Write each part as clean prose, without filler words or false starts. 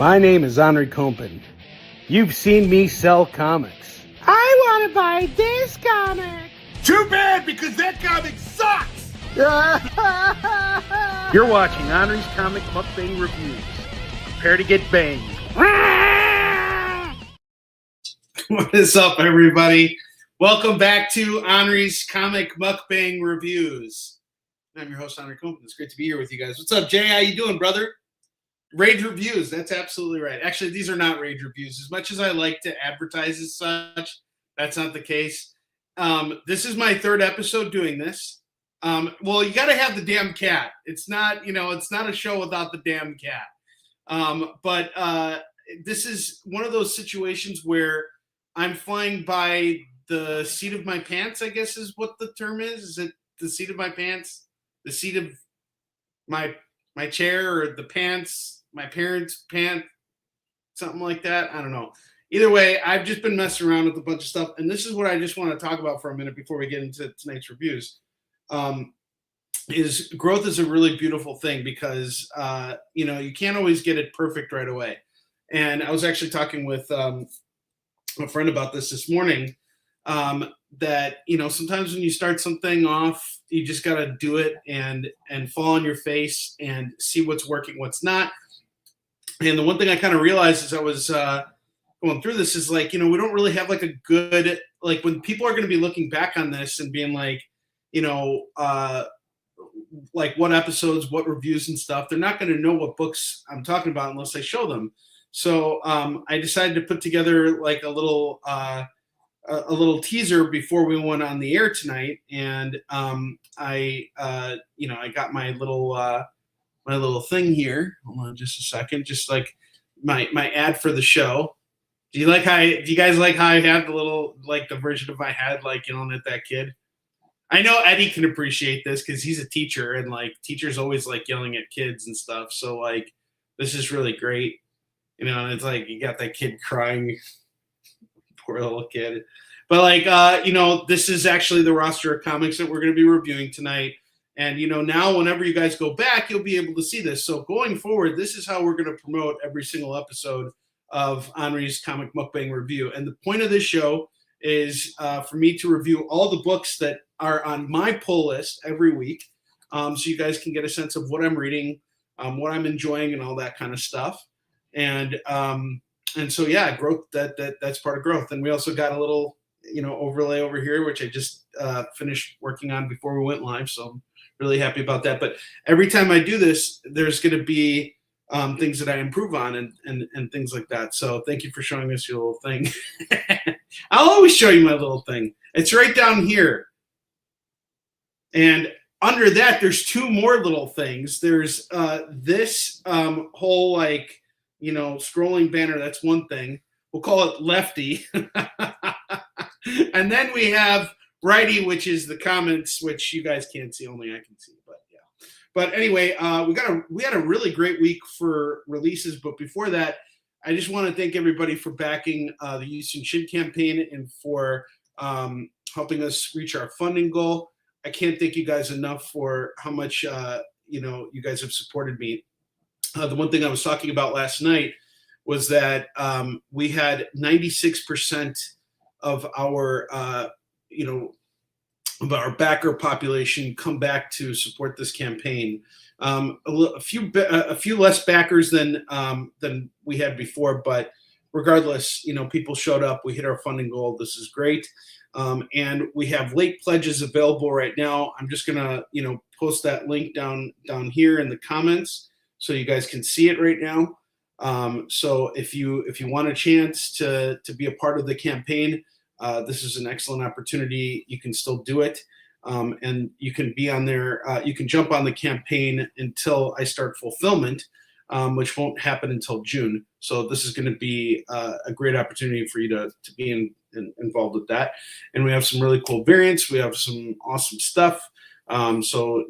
My name is Onrie'S. You've seen me sell comics. I want to buy this comic. Too bad, because that comic sucks! You're watching Onrie'S Comic Mukbang Reviews. Prepare to get banged. What is up, everybody? Welcome back to Onrie'S Comic Mukbang Reviews. I'm your host, Onrie'S. It's great to be here with you guys. What's up, Jay? How you doing, brother? Rage reviews. That's absolutely right. Actually, these are not rage reviews. As much as I like to advertise as such, that's not the case. This is my third episode doing this. Well, you got to have the damn cat. It's not, it's not a show without the damn cat. But this is one of those situations where I'm flying by the seat of my pants, I guess is what the term is. Is it the seat of my pants? The seat of my chair, or the pants, my parents' pants, something like that. I don't know. Either way, I've just been messing around with a bunch of stuff, and this is what I just want to talk about for a minute before we get into tonight's reviews. Is growth is a really beautiful thing because you can't always get it perfect right away. And I was actually talking with a friend about this morning. That sometimes when you start something off, you just got to do it and fall on your face and see what's working, what's not. And the one thing I kind of realized as I was going through this is we don't really have like a good, like when people are going to be looking back on this and being like, like what episodes, what reviews and stuff, they're not going to know what books I'm talking about unless I show them. So I decided to put together like a little teaser before we went on the air tonight, and I got my little thing here. Hold on just a second, just like my ad for the show. Do you guys like how I have the little, like the version of my head, like yelling at that kid? I know Eddie can appreciate this because he's a teacher, and like teachers always like yelling at kids and stuff. So like this is really great, and it's like you got that kid crying. Poor little kid. But this is actually the roster of comics that we're going to be reviewing tonight. And, now whenever you guys go back, you'll be able to see this. So going forward, this is how we're going to promote every single episode of Onrie'S Comic Mukbang Review. And the point of this show is for me to review all the books that are on my pull list every week. So you guys can get a sense of what I'm reading, what I'm enjoying, and all that kind of stuff. And so, yeah, growth, that's part of growth. And we also got a little, overlay over here, which I just finished working on before we went live. So I'm really happy about that. But every time I do this, there's going to be things that I improve on and things like that. So thank you for showing us your little thing. I'll always show you my little thing. It's right down here. And under that, there's two more little things. There's this whole scrolling banner. That's one thing. We'll call it Lefty. And then we have Righty, which is the comments, which you guys can't see, only I can see. But yeah. But anyway, we had a really great week for releases. But before that, I just want to thank everybody for backing the Houston Shin campaign and for helping us reach our funding goal. I can't thank you guys enough for how much you guys have supported me. The one thing I was talking about last night was that we had 96% of our, of our backer population come back to support this campaign. A few less backers than we had before, but regardless, people showed up. We hit our funding goal. This is great. And we have late pledges available right now. I'm just gonna, post that link down here in the comments so you guys can see it right now. So if you want a chance to be a part of the campaign, this is an excellent opportunity. You can still do it. And you can be on there. You can jump on the campaign until I start fulfillment, which won't happen until June. So this is going to be a great opportunity for you to be involved with that. And we have some really cool variants. We have some awesome stuff. So,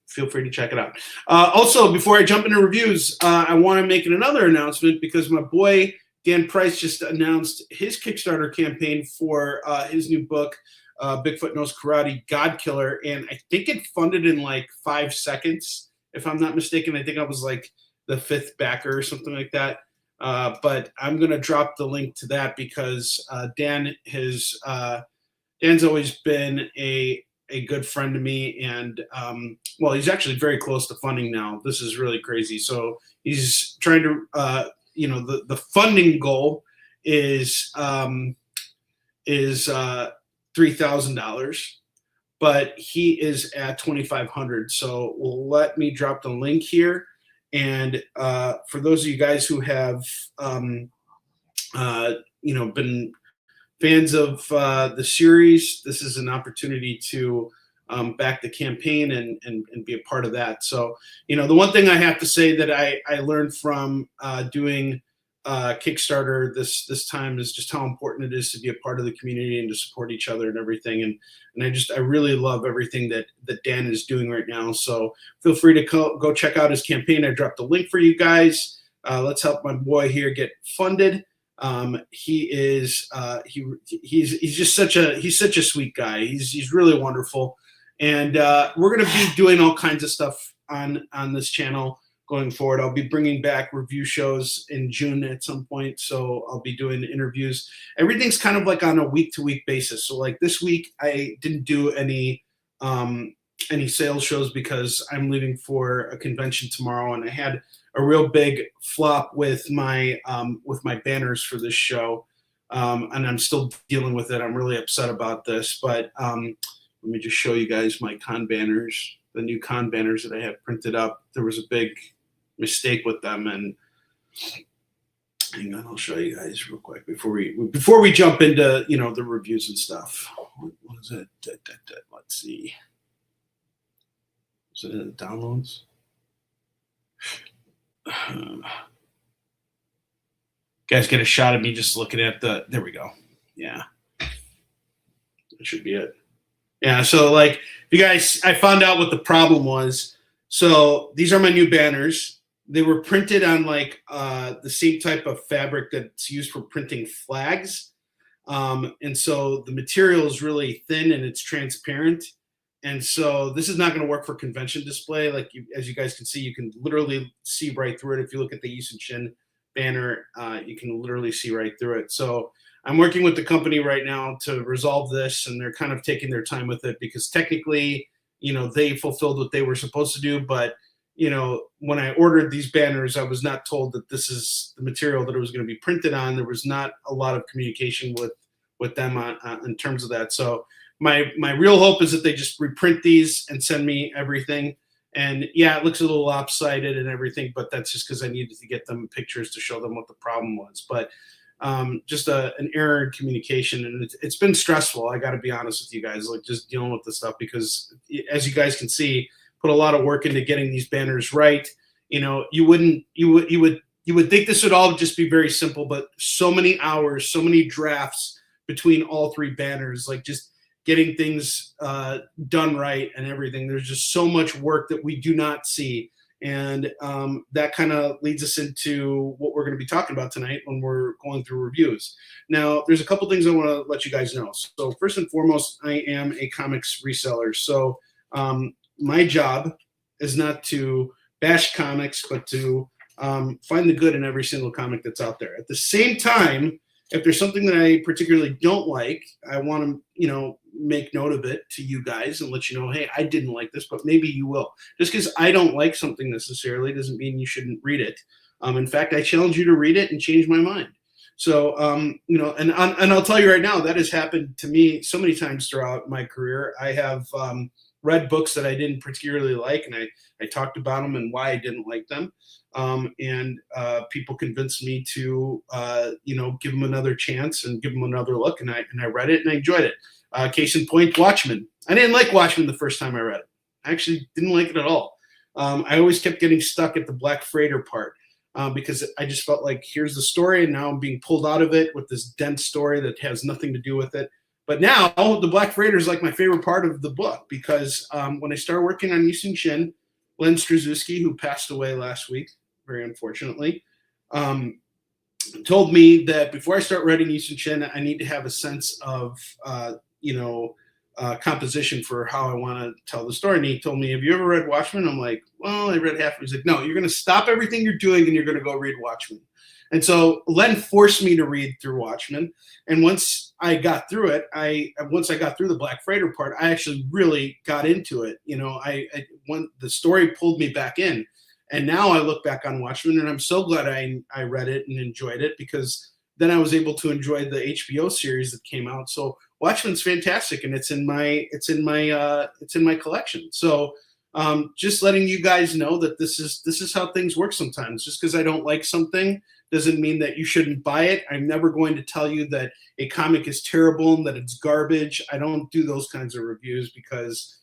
feel free to check it out. Also, before I jump into reviews, I want to make another announcement because my boy Dan Price just announced his Kickstarter campaign for his new book, Bigfoot Knows Karate, God Killer. And I think it funded in like 5 seconds, if I'm not mistaken. I think I was like the fifth backer or something like that. But I'm going to drop the link to that because Dan's always been a good friend to me, and well, he's actually very close to funding now. This is really crazy. So he's trying to, the funding goal is $3,000, but he is at $2,500. So let me drop the link here. And for those of you guys who have, been fans of the series, this is an opportunity to back the campaign and be a part of that. So, the one thing I have to say that I learned from doing Kickstarter this time is just how important it is to be a part of the community and to support each other and everything. And I really love everything that Dan is doing right now. So feel free to go check out his campaign. I dropped a link for you guys. Let's help my boy here get funded. He's just such a sweet guy. He's really wonderful. And we're going to be doing all kinds of stuff on this channel going forward. I'll be bringing back review shows in June at some point. So I'll be doing interviews. Everything's kind of like on a week-to-week basis. So like this week, I didn't do any sales shows because I'm leaving for a convention tomorrow, and I had a real big flop with my banners for this show, and I'm still dealing with it. I'm really upset about this, but let me just show you guys my con banners, the new con banners that I have printed up. There was a big mistake with them, and hang on, I'll show you guys real quick before we jump into the reviews and stuff. What is it? Let's see. Is it in the downloads? Guys get a shot of me just looking at there we go. Yeah, that should be it. Yeah, so like you guys, I found out what the problem was. So these are my new banners. They were printed on like the same type of fabric that's used for printing flags. And so the material is really thin and it's transparent. And so this is not going to work for convention display. Like as you guys can see, you can literally see right through it. If you look at the Yisun Shin banner, you can literally see right through it. So I'm working with the company right now to resolve this, and they're kind of taking their time with it because technically, they fulfilled what they were supposed to do. But, when I ordered these banners, I was not told that this is the material that it was going to be printed on. There was not a lot of communication with them in terms of that. So my real hope is that they just reprint these and send me everything. And yeah, it looks a little lopsided and everything, but that's just because I needed to get them pictures to show them what the problem was. But just an error in communication, and it's been stressful. I got to be honest with you guys, like just dealing with this stuff, because as you guys can see, put a lot of work into getting these banners right. You would think this would all just be very simple, but so many hours, so many drafts between all three banners, like just getting things done right and everything. There's just so much work that we do not see. And that kind of leads us into what we're going to be talking about tonight when we're going through reviews. Now, there's a couple things I want to let you guys know. So first and foremost, I am a comics reseller. So my job is not to bash comics, but to find the good in every single comic that's out there. At the same time, if there's something that I particularly don't like, I want to, make note of it to you guys and let you know, hey, I didn't like this, but maybe you will. Just because I don't like something necessarily doesn't mean you shouldn't read it. In fact, I challenge you to read it and change my mind. So, and I'll tell you right now, that has happened to me so many times throughout my career. I have read books that I didn't particularly like, and I talked about them and why I didn't like them. And people convinced me to, give them another chance and give them another look. And I read it and I enjoyed it. Case in point, Watchmen. I didn't like Watchmen the first time I read it. I actually didn't like it at all. I always kept getting stuck at the Black Freighter part because I just felt like here's the story, and now I'm being pulled out of it with this dense story that has nothing to do with it. But now the Black Freighter is like my favorite part of the book because when I started working on Yisun Shin, Len Straczewski, who passed away last week, very unfortunately, told me that before I start writing Yisun Shin, I need to have a sense of, composition for how I want to tell the story. And he told me, have you ever read Watchmen? I'm like, well, I read half. He's like, no, you're going to stop everything you're doing and you're going to go read Watchmen. And so Len forced me to read through Watchmen. And once I got through it, once I got through the Black Freighter part, I actually really got into it. You know, when the story pulled me back in. And now I look back on Watchmen and I'm so glad I read it and enjoyed it, because then I was able to enjoy the HBO series that came out. So Watchmen's fantastic, and it's in my collection. So just letting you guys know that this is how things work sometimes. Just because I don't like something doesn't mean that you shouldn't buy it. I'm never going to tell you that a comic is terrible and that it's garbage. I don't do those kinds of reviews because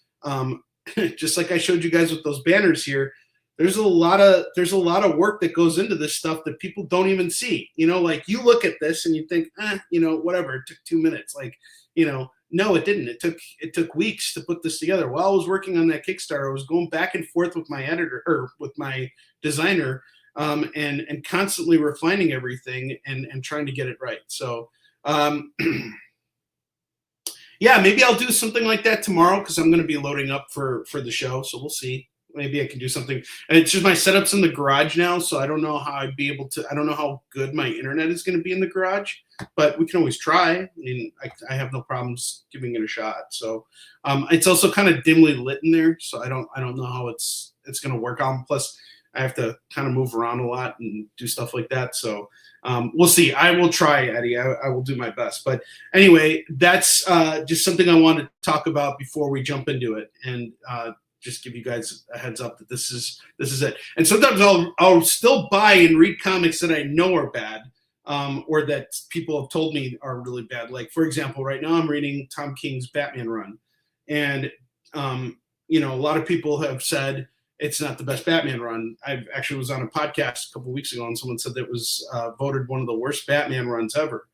just like I showed you guys with those banners here, there's a lot of work that goes into this stuff that people don't even see. You know, like you look at this and you think, you know, whatever, it took 2 minutes. Like, you know, no, it didn't. It took weeks to put this together. While I was working on that Kickstarter, I was going back and forth with my editor or with my designer, and constantly refining everything and trying to get it right. So, yeah, maybe I'll do something like that tomorrow, because I'm going to be loading up for the show. So we'll see. Maybe I can do something. And it's just my setup's in the garage now, so I don't know how I'd be able to. I don't know how good my internet is going to be in the garage, but we can always try. I mean, I have no problems giving it a shot. So it's also kind of dimly lit in there, so I don't know how it's going to work out. Plus, I have to kind of move around a lot and do stuff like that. So we'll see. I will try, Eddie. I will do my best. But anyway, that's just something I wanted to talk about before we jump into it, and just give you guys a heads up that this is it. And sometimes I'll still buy and read comics that I know are bad, or that people have told me are really bad. Like, for example, right now I'm reading Tom King's Batman run, and you know, a lot of people have said it's not the best Batman run. I actually was on a podcast a couple of weeks ago, and someone said that it was voted one of the worst Batman runs ever.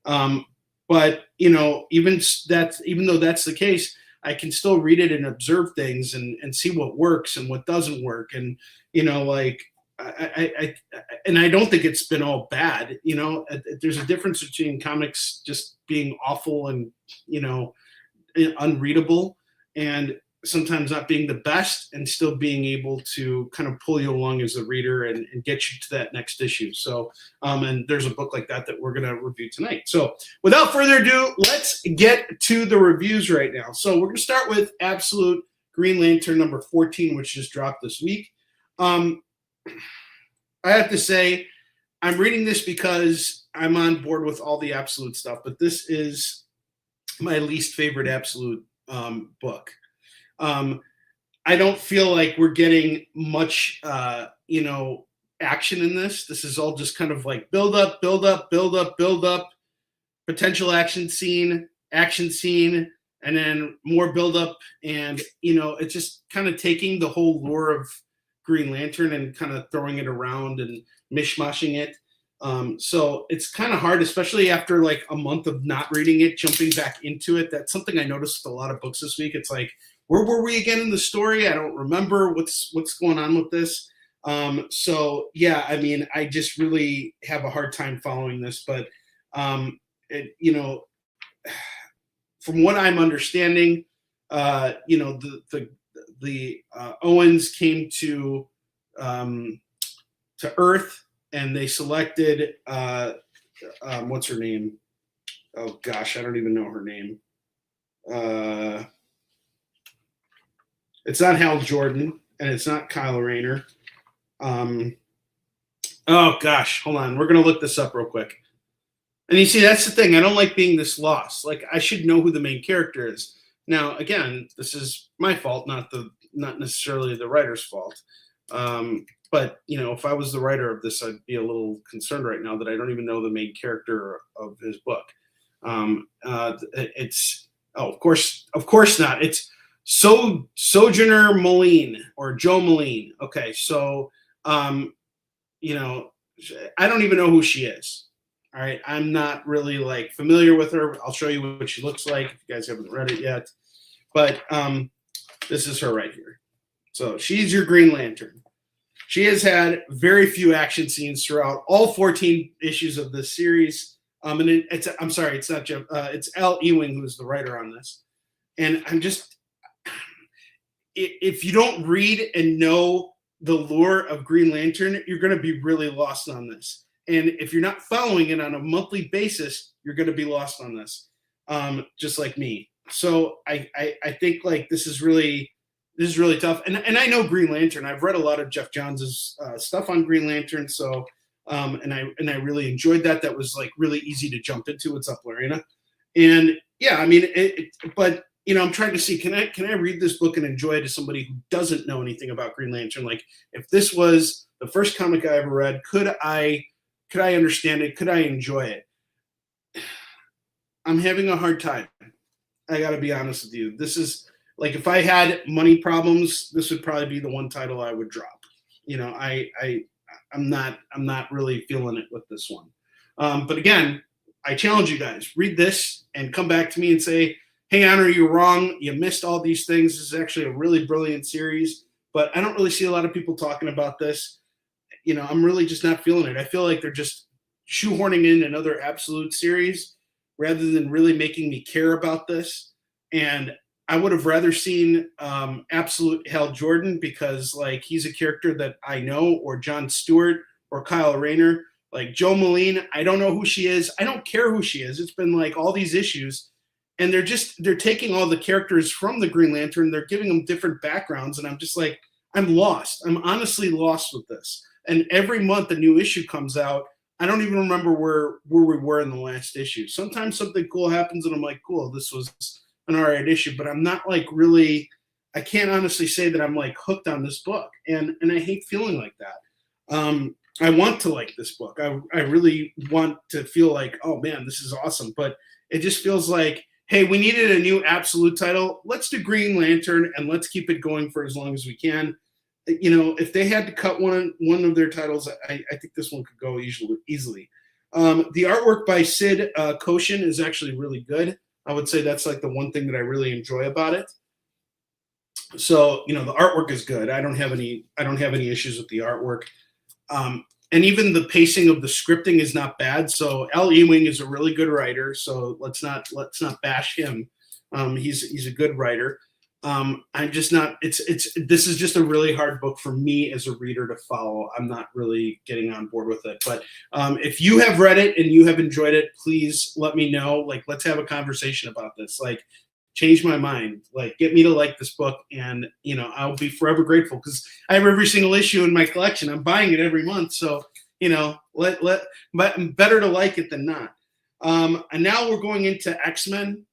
But you know, even though that's the case, I can still read it and observe things and see what works and what doesn't work. And, you know, like, I don't think it's been all bad. You know, there's a difference between comics just being awful and, you know, unreadable, and sometimes not being the best and still being able to kind of pull you along as a reader and get you to that next issue. So, and there's a book like that we're going to review tonight. So without further ado, let's get to the reviews right now. So we're going to start with Absolute Green Lantern number 14, which just dropped this week. I have to say, I'm reading this because I'm on board with all the Absolute stuff, but this is my least favorite Absolute book. I don't feel like we're getting much, you know, action in this. This is all just kind of like build up, potential action scene, and then more build up. And, you know, it's just kind of taking the whole lore of Green Lantern and kind of throwing it around and mishmashing it. So it's kind of hard, especially after like a month of not reading it, jumping back into it. That's something I noticed with a lot of books this week. It's like, where were we again in the story? I don't remember what's going on with this. So yeah, I mean, I just really have a hard time following this, but you know, from what I'm understanding, you know, the Owens came to Earth, and they selected what's her name? Oh gosh, I don't even know her name. It's not Hal Jordan, and it's not Kyle Rayner. Oh gosh, hold on. We're gonna look this up real quick. And you see, that's the thing. I don't like being this lost. Like, I should know who the main character is. Now, again, this is my fault, not necessarily the writer's fault. But you know, if I was the writer of this, I'd be a little concerned right now that I don't even know the main character of his book. It's of course not. It's Sojourner Moline, or Joe Moline. Okay, so you know, I don't even know who she is. All right, I'm not really like familiar with her. I'll show you what she looks like if you guys haven't read it yet. But this is her right here. So she's your Green Lantern. She has had very few action scenes throughout all 14 issues of this series. And it's not Jeff. It's Al Ewing who's the writer on this. And I'm just, if you don't read and know the lore of Green Lantern, you're going to be really lost on this. And if you're not following it on a monthly basis, you're going to be lost on this, just like me. So I think like this is really tough. And I know Green Lantern. I've read a lot of Jeff Johns' stuff on Green Lantern. So and I really enjoyed that. That was like really easy to jump into. What's up, Lorena? And yeah, I mean, but you know, I'm trying to see, can I read this book and enjoy it as somebody who doesn't know anything about Green Lantern? Like, if this was the first comic I ever read, could I understand it? Could I enjoy it? I'm having a hard time. I got to be honest with you. This is like, if I had money problems, this would probably be the one title I would drop. You know, I'm not really feeling it with this one. But again, I challenge you guys, read this and come back to me and say, hey, Honor, you're wrong. You missed all these things. This is actually a really brilliant series, but I don't really see a lot of people talking about this. You know, I'm really just not feeling it. I feel like they're just shoehorning in another Absolute series rather than really making me care about this. And I would have rather seen Absolute Hal Jordan, because like he's a character that I know, or John Stewart or Kyle Rayner. Like Joe Moline, I don't know who she is. I don't care who she is. It's been like all these issues, and they're taking all the characters from the Green Lantern. They're giving them different backgrounds, and I'm just like, I'm lost. I'm honestly lost with this. And every month a new issue comes out. I don't even remember where we were in the last issue. Sometimes something cool happens, and I'm like, cool, this was an alright issue. But I'm not like really. I can't honestly say that I'm like hooked on this book, and I hate feeling like that. I want to like this book. I really want to feel like, oh man, this is awesome. But it just feels like, hey, we needed a new Absolute title. Let's do Green Lantern and let's keep it going for as long as we can. You know, if they had to cut one of their titles, I think this one could go easily. The artwork by Sid Koshin is actually really good. I would say that's like the one thing that I really enjoy about it. So, you know, the artwork is good. I don't have any issues with the artwork. And even the pacing of the scripting is not bad. So Al Ewing is a really good writer. So let's not bash him. He's a good writer. I'm just not. This is just a really hard book for me as a reader to follow. I'm not really getting on board with it. But if you have read it and you have enjoyed it, please let me know. Like, let's have a conversation about this. Like, change my mind, like get me to like this book, and you know, I'll be forever grateful, because I have every single issue in my collection. I'm buying it every month, so you know, but better to like it than not. And now we're going into X-Men,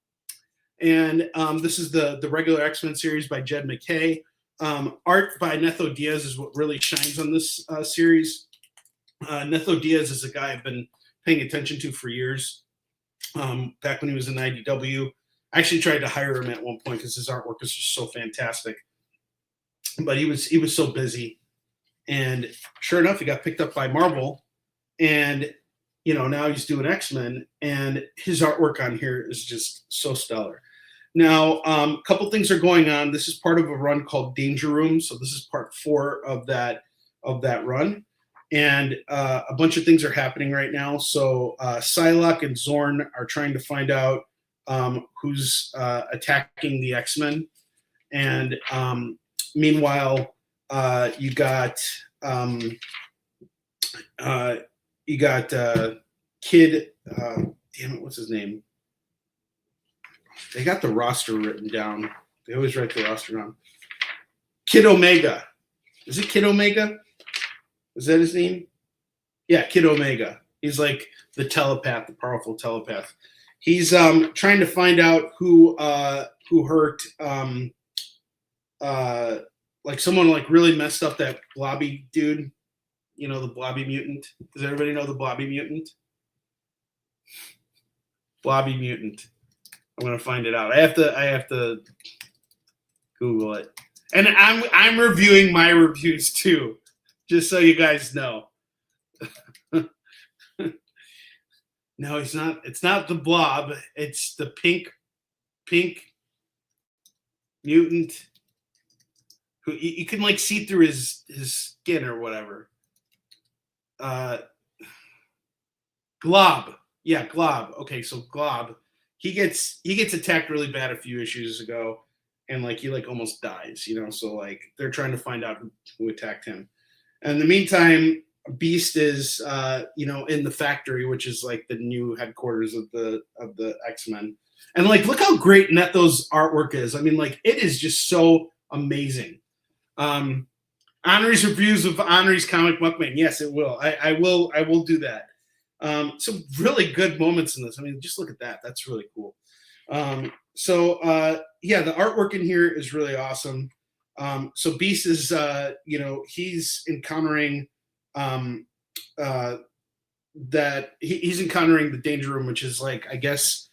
and this is the regular X-Men series by Jed McKay. Art by Netho Diaz is what really shines on this series. Netho Diaz is a guy I've been paying attention to for years. Back when he was in IDW. I actually tried to hire him at one point because his artwork is just so fantastic. But he was so busy. And sure enough, he got picked up by Marvel. And, you know, now he's doing X-Men. And his artwork on here is just so stellar. Now, a couple things are going on. This is part of a run called Danger Room. So this is part 4 of that run. And a bunch of things are happening right now. So Psylocke and Zorn are trying to find out who's attacking the X-Men, and meanwhile, you got Kid. Damn it, what's his name? They got the roster written down. They always write the roster down. Kid Omega. Is it Kid Omega? Is that his name? Yeah, Kid Omega. He's like the telepath, the powerful telepath. He's trying to find out who hurt like someone like really messed up that blobby dude. You know, the blobby mutant. Does everybody know the blobby mutant? Blobby mutant. I'm gonna find it out. I have to Google it. And I'm reviewing my reviews too, just so you guys know. No, he's not. It's not the blob. It's the pink mutant who you can like see through his skin or whatever. Glob. Yeah, Glob. Okay, so Glob. he gets attacked really bad a few issues ago, and like he like almost dies, you know. So like they're trying to find out who attacked him. And in the meantime, Beast is you know, in the factory, which is like the new headquarters of the X-Men. And like, look how great Neto's artwork is. I mean, like, it is just so amazing. Onrie'S reviews of Onrie'S comic Mukbang. Yes, it will. I will do that. Some really good moments in this. I mean, just look at that. That's really cool. Yeah, the artwork in here is really awesome. So Beast is, you know, he's encountering he's encountering the Danger Room, which is like, I guess,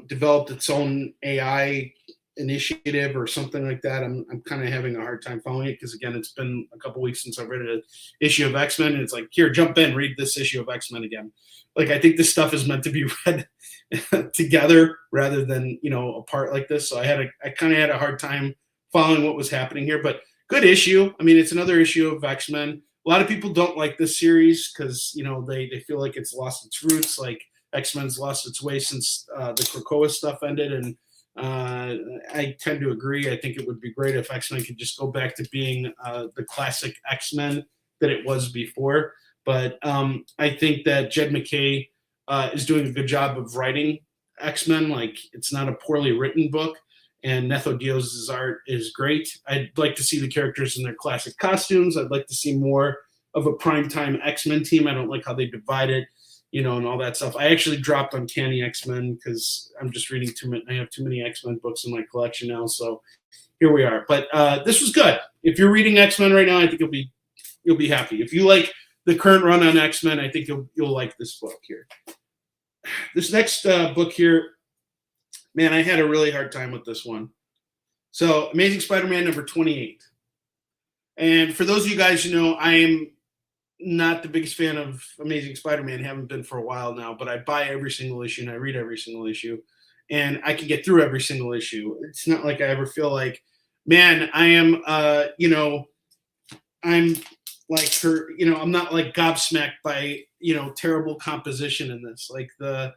developed its own AI initiative or something like that. I'm kind of having a hard time following it because, again, it's been a couple weeks since I've read an issue of X-Men, and it's like, here, jump in, read this issue of X-Men again. Like, I think this stuff is meant to be read together rather than, you know, apart like this. So I kind of had a hard time following what was happening here, but good issue. I mean, it's another issue of X-Men. A lot of people don't like this series because, you know, they feel like it's lost its roots. Like, X-Men's lost its way since the Krakoa stuff ended, and I tend to agree. I think it would be great if X-Men could just go back to being the classic X-Men that it was before. But I think that Jed MacKay is doing a good job of writing X-Men. Like, it's not a poorly written book, and Neto Diaz's art is great. I'd like to see the characters in their classic costumes. I'd like to see more of a primetime X-Men team. I don't like how they divide it, you know, and all that stuff. I actually dropped Uncanny X-Men because I'm just reading too many. I have too many X-Men books in my collection now, so here we are. But this was good. If you're reading X-Men right now, I think you'll be happy. If you like the current run on X-Men, I think you'll like this book here. This next book here, man, I had a really hard time with this one. So, Amazing Spider-Man number 28. And for those of you guys who know, I am not the biggest fan of Amazing Spider-Man, haven't been for a while now, but I buy every single issue and I read every single issue, and I can get through every single issue. It's not like I ever feel like, man, I am, you know, I'm like her, you know, I'm not like gobsmacked by, you know, terrible composition in this. Like the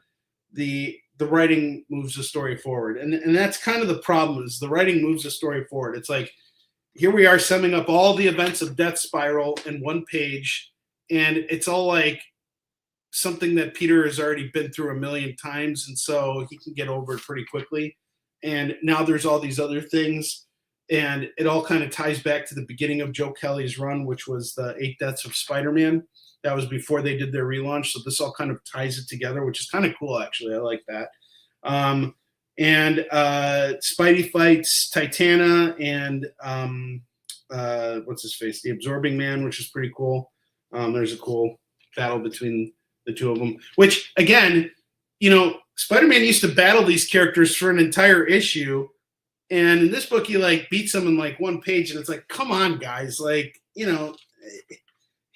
writing moves the story forward. And that's kind of the problem, is the writing moves the story forward. It's like, here we are summing up all the events of Death Spiral in one page, and it's all like something that Peter has already been through a million times, and so he can get over it pretty quickly. And now there's all these other things, and it all kind of ties back to the beginning of Joe Kelly's run, which was the 8 Deaths of Spider-Man. That was before they did their relaunch, so this all kind of ties it together, which is kind of cool, actually. I like that. And Spidey fights Titana and what's his face, the Absorbing Man, which is pretty cool. There's a cool battle between the two of them, which, again, you know, Spider-Man used to battle these characters for an entire issue, and in this book he like beats them in like one page, and it's like, come on, guys, like, you know,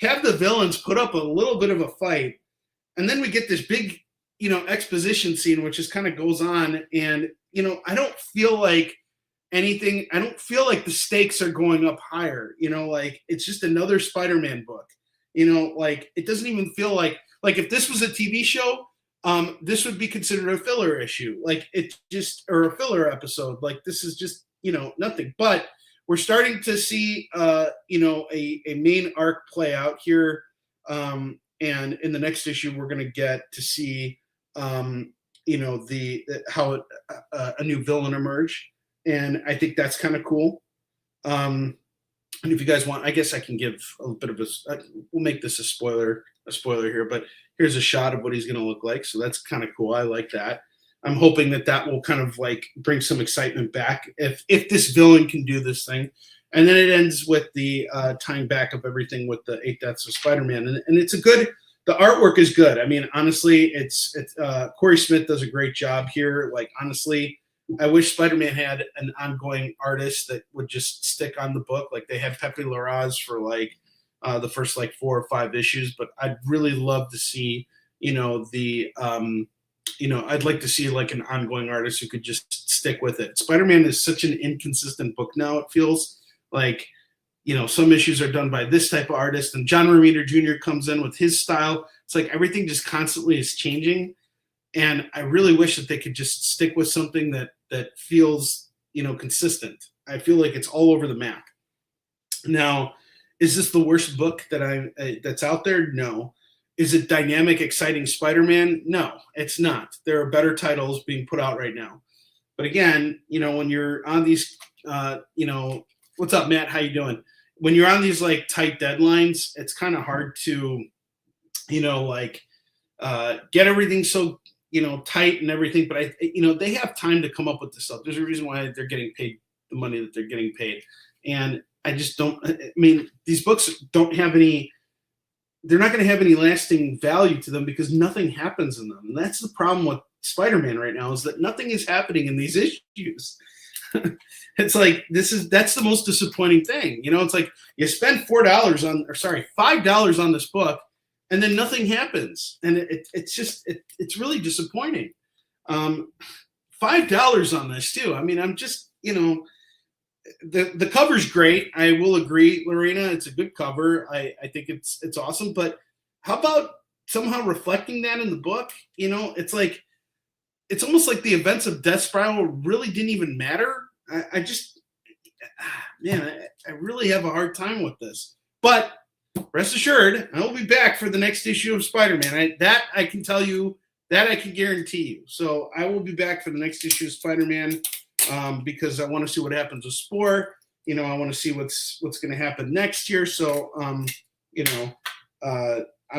have the villains put up a little bit of a fight, and then we get this big, you know, exposition scene, which just kind of goes on, and, you know, I don't feel like the stakes are going up higher, you know, like, it's just another Spider-Man book, you know, like, it doesn't even feel like if this was a TV show, this would be considered a filler issue, like, it just, or a filler episode, like, this is just, you know, nothing. But we're starting to see, you know, a main arc play out here, and in the next issue, we're going to get to see, you know, how a new villain emerge, and I think that's kind of cool. And if you guys want, I guess I can give a bit of we'll make this a spoiler here, but here's a shot of what he's going to look like, so that's kind of cool. I like that. I'm hoping that will kind of like bring some excitement back if this villain can do this thing. And then it ends with the tying back of everything with the 8 Deaths of Spider-Man, and it's the artwork is good. I mean, honestly, it's Corey Smith does a great job here. Like, honestly, I wish Spider-Man had an ongoing artist that would just stick on the book. Like, they had Pepe Larraz for like the first like 4 or 5 issues, but I'd really love to see, you know, I'd like to see like an ongoing artist who could just stick with it. Spider-Man is such an inconsistent book now. It feels like, you know, some issues are done by this type of artist, and John Romita Jr. comes in with his style. It's like everything just constantly is changing. And I really wish that they could just stick with something that feels, consistent. I feel like it's all over the map. Now, is this the worst book that's out there? No. Is it dynamic, exciting Spider-Man? No, it's not. There are better titles being put out right now. But again, when you're on these, what's up, Matt? How you doing? When you're on these like tight deadlines, it's kind of hard to, get everything so tight and everything. But they have time to come up with this stuff. There's a reason why they're getting paid the money that they're getting paid, and I just don't. I mean, these books don't have any. They're not going to have any lasting value to them because nothing happens in them. And that's the problem with Spider-Man right now, is that nothing is happening in these issues. It's like that's the most disappointing thing. It's like you spend $5 on this book, and then nothing happens, and it's really disappointing. $5 on this too. I mean, I'm just the cover's great. I will agree, Lorena. It's a good cover. I think it's awesome. But how about somehow reflecting that in the book? It's like it's almost like the events of Death Spiral really didn't even matter. I really have a hard time with this. But rest assured, I will be back for the next issue of Spider-Man. I can tell you, that I can guarantee you. So I will be back for the next issue of Spider-Man. Because I want to see what happens with Spore. I want to see what's going to happen next year. So, I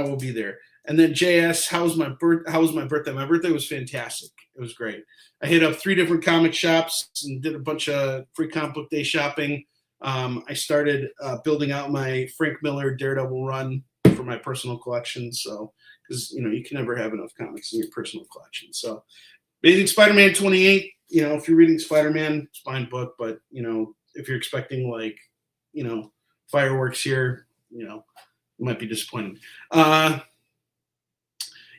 will be there. And then JS, how was my birthday? My birthday was fantastic. It was great. I hit up 3 different comic shops and did a bunch of free comic book day shopping. I started building out my Frank Miller Daredevil run for my personal collection. So, because, you can never have enough comics in your personal collection. So, Amazing Spider-Man 28. If you're reading Spider-Man, it's a fine book, but if you're expecting fireworks here, it might be disappointing.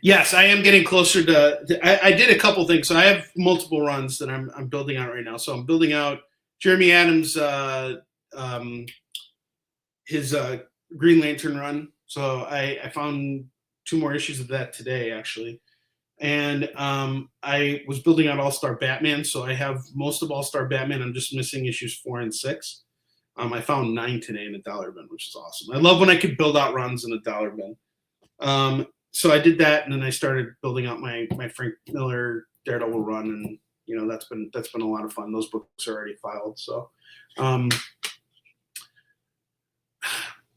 Yes, I am getting closer to. I did a couple things, so I have multiple runs that I'm building out right now. So I'm building out Jeremy Adams' his Green Lantern run. So I found 2 more issues of that today, actually. And I was building out All-Star Batman, so I have most of All-Star Batman. I'm just missing issues 4 and 6. I found 9 today in a dollar bin, which is awesome. I love when I could build out runs in a dollar bin. So I did that, and then I started building out my Frank Miller Daredevil run, and that's been a lot of fun. Those books are already filed. So,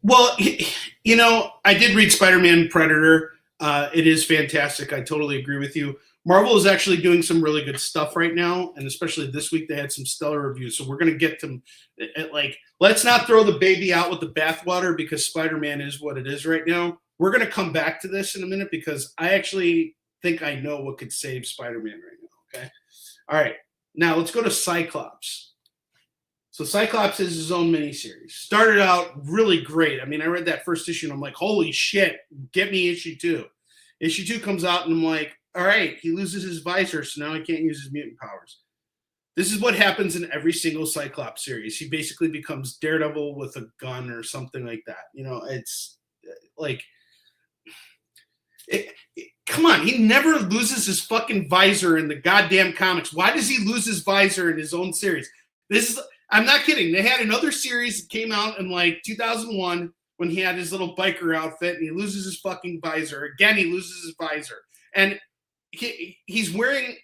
well, I did read Spider-Man Predator. It is fantastic. I totally agree with you. Marvel is actually doing some really good stuff right now, and especially this week they had some stellar reviews. So we're going to get to let's not throw the baby out with the bathwater because Spider-Man is what it is right now. We're going to come back to this in a minute because I actually think I know what could save Spider-Man right now. Okay. All right. Now let's go to Cyclops. So Cyclops is his own miniseries. Started out really great. I mean, I read that first issue and I'm like, holy shit, get me issue 2. Issue 2 comes out and I'm like, all right, he loses his visor, so now he can't use his mutant powers. This is what happens in every single Cyclops series. He basically becomes Daredevil with a gun or something like that. It's like, come on, he never loses his fucking visor in the goddamn comics. Why does he lose his visor in his own series? I'm not kidding. They had another series that came out in 2001 when he had his little biker outfit and he loses his fucking visor. Again, he loses his visor. And he's wearing,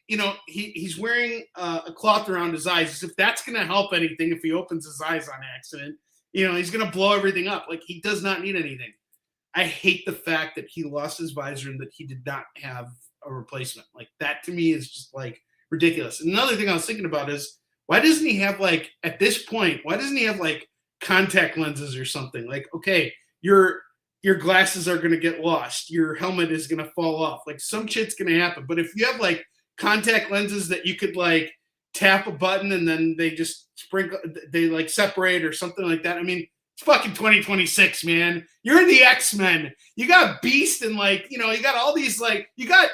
he's wearing a cloth around his eyes as if that's going to help anything if he opens his eyes on accident. He's going to blow everything up. He does not need anything. I hate the fact that he lost his visor and that he did not have a replacement. That to me is just ridiculous. And another thing I was thinking about is, why doesn't he have at this point, why doesn't he have contact lenses or something? Okay, your glasses are going to get lost. Your helmet is going to fall off. Some shit's going to happen. But if you have contact lenses that you could tap a button and then they just sprinkle, they separate or something like that. I mean, it's fucking 2026, man. You're in the X-Men. You got Beast and you got all these you got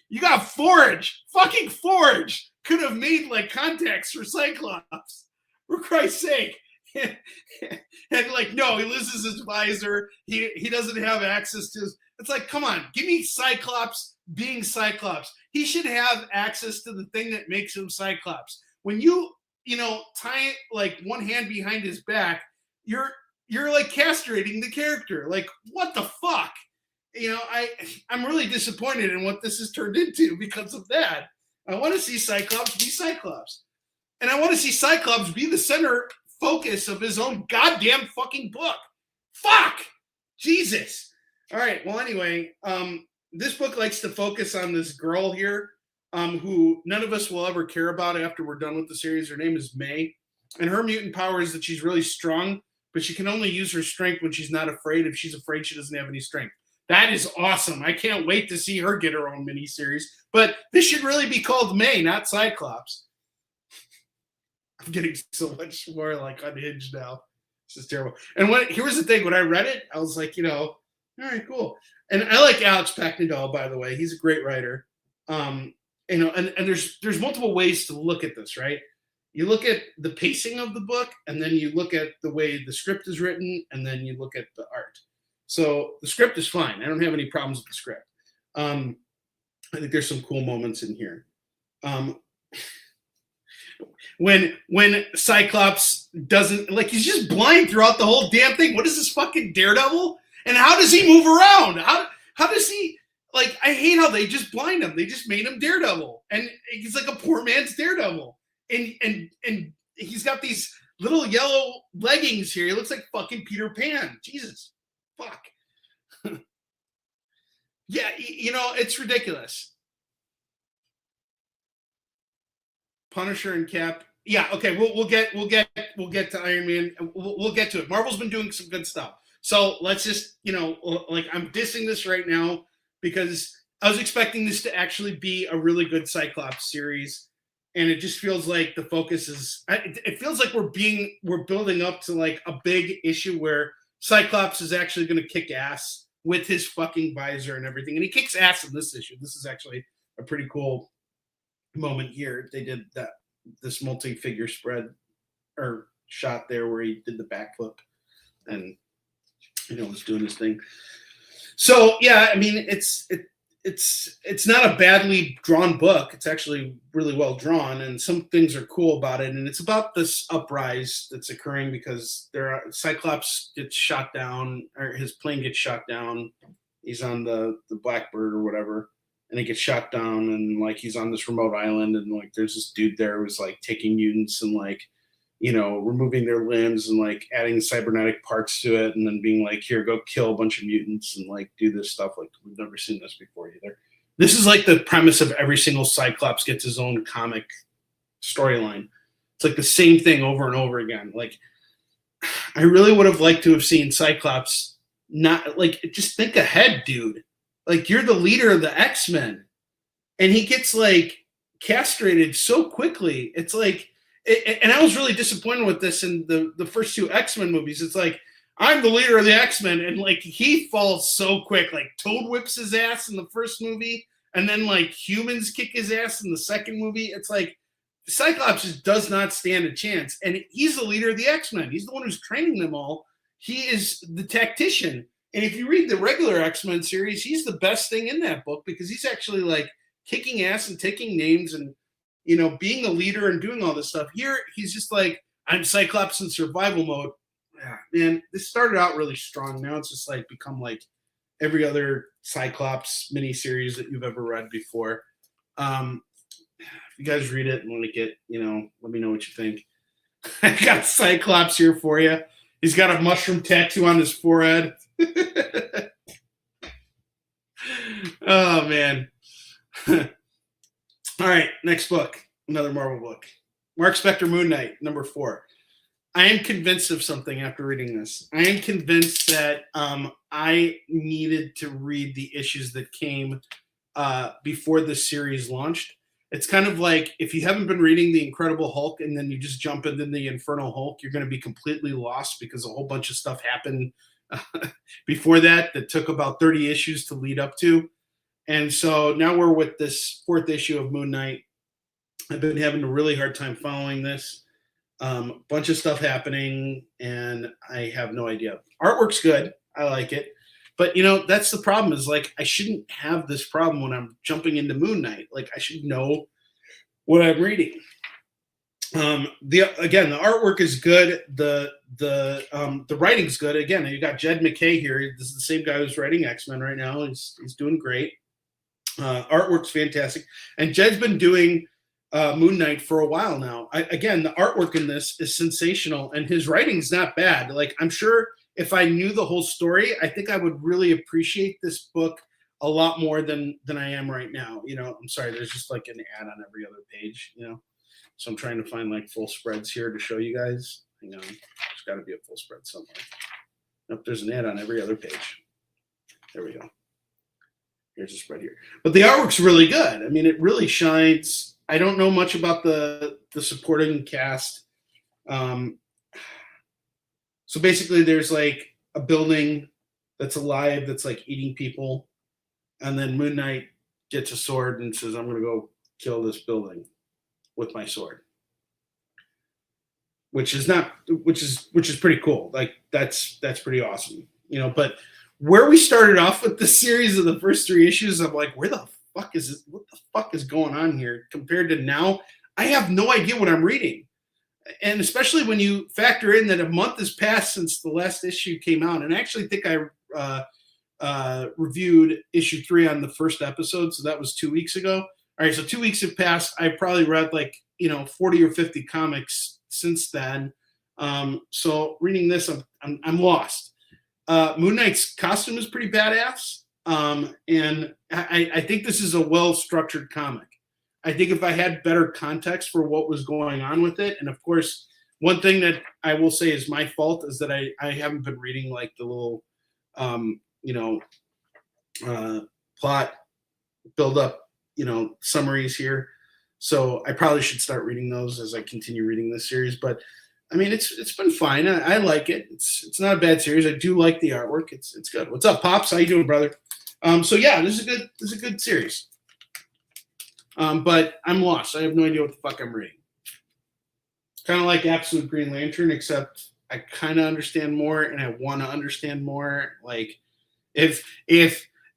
you got Forge. Fucking Forge could have made contacts for Cyclops. For Christ's sake. And no, he loses his visor. He doesn't have access to his. It's come on, give me Cyclops being Cyclops. He should have access to the thing that makes him Cyclops. When you tie like one hand behind his back, you're like castrating the character. Like, what the fuck? I'm really disappointed in what this has turned into because of that. I want to see Cyclops be Cyclops. And I want to see Cyclops be the center focus of his own goddamn fucking book. Fuck! Jesus. All right. Well, anyway, this book likes to focus on this girl here, who none of us will ever care about after we're done with the series. Her name is May. And her mutant power is that she's really strong, but she can only use her strength when she's not afraid. If she's afraid, she doesn't have any strength. That is awesome. I can't wait to see her get her own miniseries. But this should really be called May, not Cyclops. I'm getting so much more like unhinged now. This is terrible. And here was the thing. When I read it, I was like, all right, cool. And I like Alex Paknadal, by the way. He's a great writer. And there's multiple ways to look at this, right? You look at the pacing of the book, and then you look at the way the script is written, and then you look at the art. So the script is fine. I don't have any problems with the script. I think there's some cool moments in here. When Cyclops doesn't, like, he's just blind throughout the whole damn thing. What is this, fucking Daredevil? And how does he move around? How does he, like, I hate how they just blind him. They just made him Daredevil. And he's like a poor man's Daredevil. And he's got these little yellow leggings here. He looks like fucking Peter Pan. Jesus. Fuck. Yeah, it's ridiculous. Punisher and Cap. Yeah, okay. We'll get to Iron Man. We'll get to it. Marvel's been doing some good stuff. So let's just, like, I'm dissing this right now because I was expecting this to actually be a really good Cyclops series, and it just feels like the focus is. It feels like we're building up to like a big issue where Cyclops is actually going to kick ass with his fucking visor and everything, and he kicks ass in this issue. This is actually a pretty cool moment here. They did this multi-figure spread or shot there where he did the backflip and was doing his thing. So yeah, I mean, it's not a badly drawn book. It's actually really well drawn, and some things are cool about it. And it's about this uprise that's occurring because Cyclops gets shot down, or his plane gets shot down. He's on the Blackbird or whatever, and he gets shot down, and like he's on this remote island, and like there's this dude there who's like taking mutants and like removing their limbs and like adding cybernetic parts to it, and then being like, here, go kill a bunch of mutants and like do this stuff. Like, we've never seen this before either. This is like the premise of every single Cyclops gets his own comic storyline. It's like the same thing over and over again. Like, I really would have liked to have seen Cyclops not like, just think ahead, dude. Like, you're the leader of the X-Men, and he gets like castrated so quickly. It's like, and I was really disappointed with this in the first two X-Men movies. It's like, I'm the leader of the X-Men, and like he falls so quick. Like, Toad whips his ass in the first movie, and then like humans kick his ass in the second movie. It's like Cyclops just does not stand a chance, and he's the leader of the X-Men. He's the one who's training them all. He is the tactician. And if you read the regular X-Men series, he's the best thing in that book because he's actually like kicking ass and taking names and being a leader and doing all this stuff. Here, he's just like, I'm Cyclops in survival mode. Yeah, man, this started out really strong. Now it's just like become like every other Cyclops miniseries that you've ever read before. If you guys read it and want to get, let me know what you think. I got Cyclops here for you. He's got a mushroom tattoo on his forehead. Oh, man. All right, next book, another Marvel book. Mark Spector, Moon Knight, number 4. I am convinced of something after reading this. I am convinced that I needed to read the issues that came before the series launched. It's kind of like if you haven't been reading The Incredible Hulk and then you just jump into The Infernal Hulk, you're going to be completely lost because a whole bunch of stuff happened before that took about 30 issues to lead up to. And so now we're with this 4th issue of Moon Knight. I've been having a really hard time following this. Bunch of stuff happening, and I have no idea. Artwork's good. I like it. But that's the problem, is like I shouldn't have this problem when I'm jumping into Moon Knight. Like I should know what I'm reading. The artwork is good. The writing's good. Again, you got Jed McKay here. This is the same guy who's writing X-Men right now. He's doing great. Artwork's fantastic, and Jed's been doing Moon Knight for a while now. Again, the artwork in this is sensational, and his writing's not bad. Like I'm sure if I knew the whole story, I think I would really appreciate this book a lot more than I am right now. I'm sorry, there's just like an ad on every other page. So I'm trying to find like full spreads here to show you guys. Hang on, there's got to be a full spread somewhere. Nope, there's an ad on every other page. There we go. Here's a spread here. But the artwork's really good. I mean, it really shines. I don't know much about the supporting cast. So basically, there's like a building that's alive that's like eating people, and then Moon Knight gets a sword and says, "I'm going to go kill this building with my sword," which is pretty cool. Like that's pretty awesome, But where we started off with the series of the first 3 issues, I'm like, where the fuck is this? What the fuck is going on here? Compared to now, I have no idea what I'm reading. And especially when you factor in that a month has passed since the last issue came out. And I actually think I reviewed issue 3 on the first episode. So that was 2 weeks ago. All right, so 2 weeks have passed. I've probably read 40 or 50 comics since then. So reading this, I'm lost. Moon Knight's costume is pretty badass, and I think this is a well-structured comic. I think if I had better context for what was going on with it, and of course, one thing that I will say is my fault is that I haven't been reading like the little, plot build-up, summaries here. So I probably should start reading those as I continue reading this series. But I mean, it's been fine. I like it. It's not a bad series. I do like the artwork. It's good. What's up, Pops? How you doing, brother? So yeah, this is a good series. But I'm lost. I have no idea what the fuck I'm reading. Kind of like Absolute Green Lantern, except I kind of understand more, and I want to understand more. Like if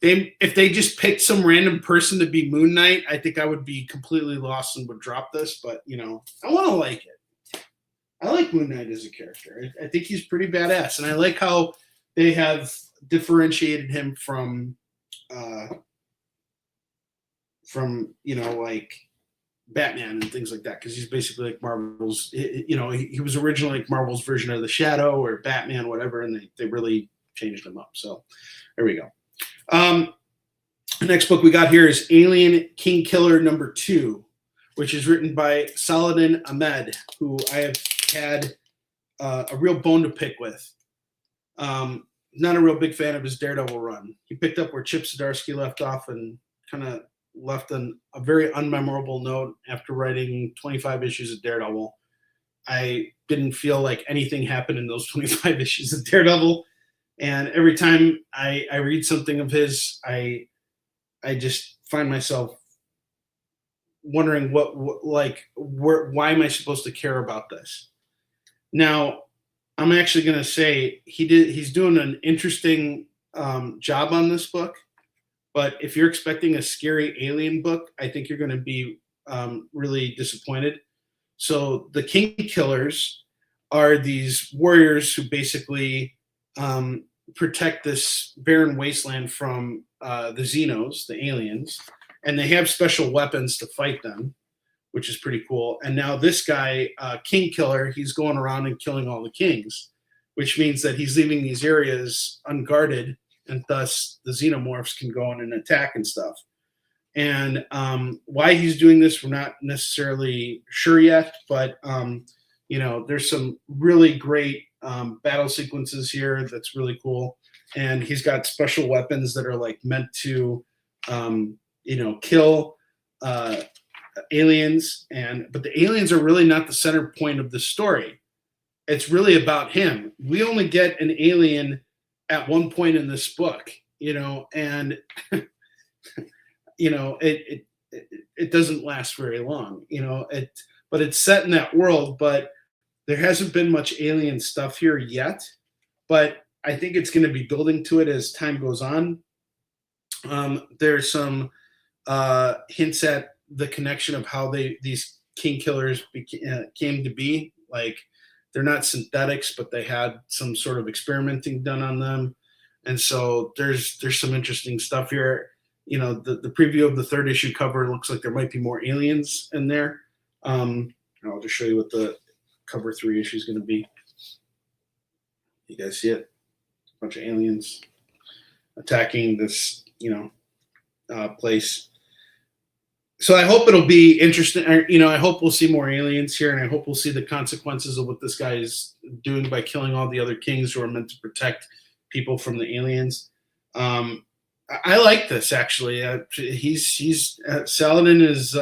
they just picked some random person to be Moon Knight, I think I would be completely lost and would drop this. But I want to like it. I like Moon Knight as a character. I think he's pretty badass, and I like how they have differentiated him from like Batman and things like that, because he's basically like Marvel's. He was originally like Marvel's version of the Shadow or Batman, whatever, and they really changed him up. So there we go. The next book we got here is Alien King Killer #2, which is written by Saladin Ahmed, who I have had a real bone to pick with. Not a real big fan of his Daredevil run. He picked up where Chip Zdarsky left off and kind of left a very unmemorable note after writing 25 issues of Daredevil. I didn't feel like anything happened in those 25 issues of Daredevil. And every time I read something of his, I just find myself wondering why am I supposed to care about this? Now, I'm actually going to say he's doing an interesting job on this book. But if you're expecting a scary alien book, I think you're going to be really disappointed. So the King Killers are these warriors who basically protect this barren wasteland from the Xenos, the aliens, and they have special weapons to fight them, which is pretty cool. And now this guy, King Killer, he's going around and killing all the kings, which means that he's leaving these areas unguarded, and thus the xenomorphs can go in and attack and stuff. And why he's doing this, we're not necessarily sure yet, but there's some really great battle sequences here that's really cool. And he's got special weapons that are like meant to kill aliens, but the aliens are really not the center point of the story. It's really about him. We only get an alien at one point in this book, and it doesn't last very long, but it's set in that world, but there hasn't been much alien stuff here yet. But I think it's going to be building to it as time goes on. There's some hints at the connection of how these king killers came to be. Like, they're not synthetics, but they had some sort of experimenting done on them. And so there's some interesting stuff here. You know, the preview of the 3rd issue cover looks like there might be more aliens in there. I'll just show you what the cover 3 issue is going to be. You guys see it? A bunch of aliens attacking this, place. So I hope it'll be interesting. I hope we'll see more aliens here, and I hope we'll see the consequences of what this guy is doing by killing all the other kings who are meant to protect people from the aliens. I like this, actually. Saladin is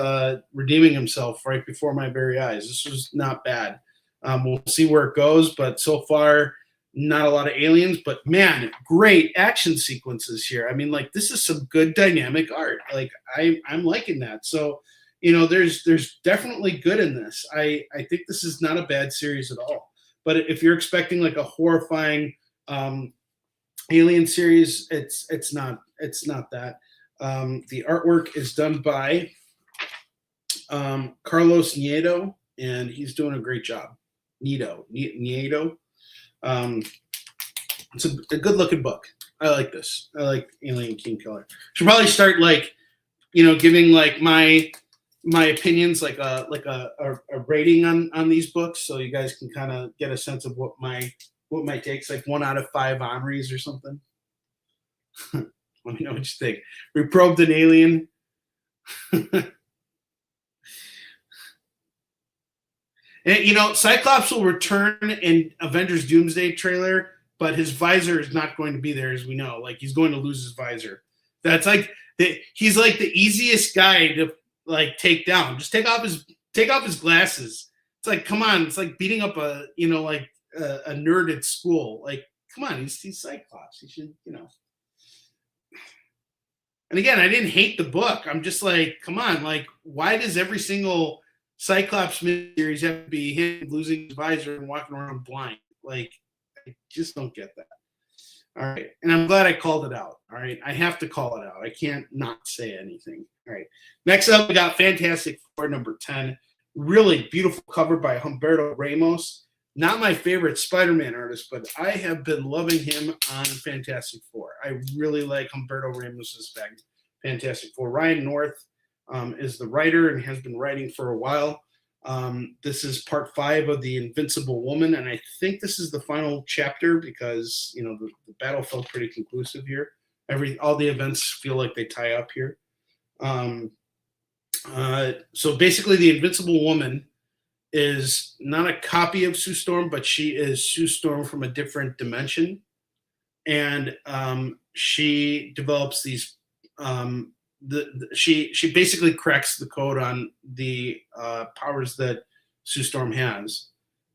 redeeming himself right before my very eyes. This was not bad. We'll see where it goes, but so far, not a lot of aliens. But man, great action sequences here. I mean, like, this is some good dynamic art. Like, I'm liking that. So, there's definitely good in this. I think this is not a bad series at all. But if you're expecting like a horrifying alien series, it's not that. The artwork is done by Carlos Nieto, and he's doing a great job. Nieto. It's a good looking book. I like this. I like Alien King Killer. Should probably start giving like my opinions, like a rating on these books, so you guys can kind of get a sense of what my takes, like 1 out of 5 Onrie'S or something. Let me know what you think. We probed an alien. And Cyclops will return in Avengers Doomsday trailer, but his visor is not going to be there, as we know. Like, he's going to lose his visor. That's like he's like the easiest guy to like take down. Just take off his glasses. It's like, come on. It's like beating up a nerd at school. Like, come on, he's Cyclops. He should, And again, I didn't hate the book. I'm just like, come on, like, why does every single Cyclops series have to be him losing his visor and walking around blind? Like, I just don't get that. All right. And I'm glad I called it out. All right. I have to call it out. I can't not say anything. All right. Next up, we got Fantastic Four number 10. Really beautiful cover by Humberto Ramos. Not my favorite Spider-Man artist, but I have been loving him on Fantastic Four. I really like Humberto Ramos's Fantastic Four. Ryan North is the writer and has been writing for a while. This is part 5 of The Invincible Woman, and I think this is the final chapter because the battle felt pretty conclusive here. All the events feel like they tie up here. So basically, The Invincible Woman is not a copy of Sue Storm, but she is Sue Storm from a different dimension, and she develops these. She basically cracks the code on the powers that Sue Storm has,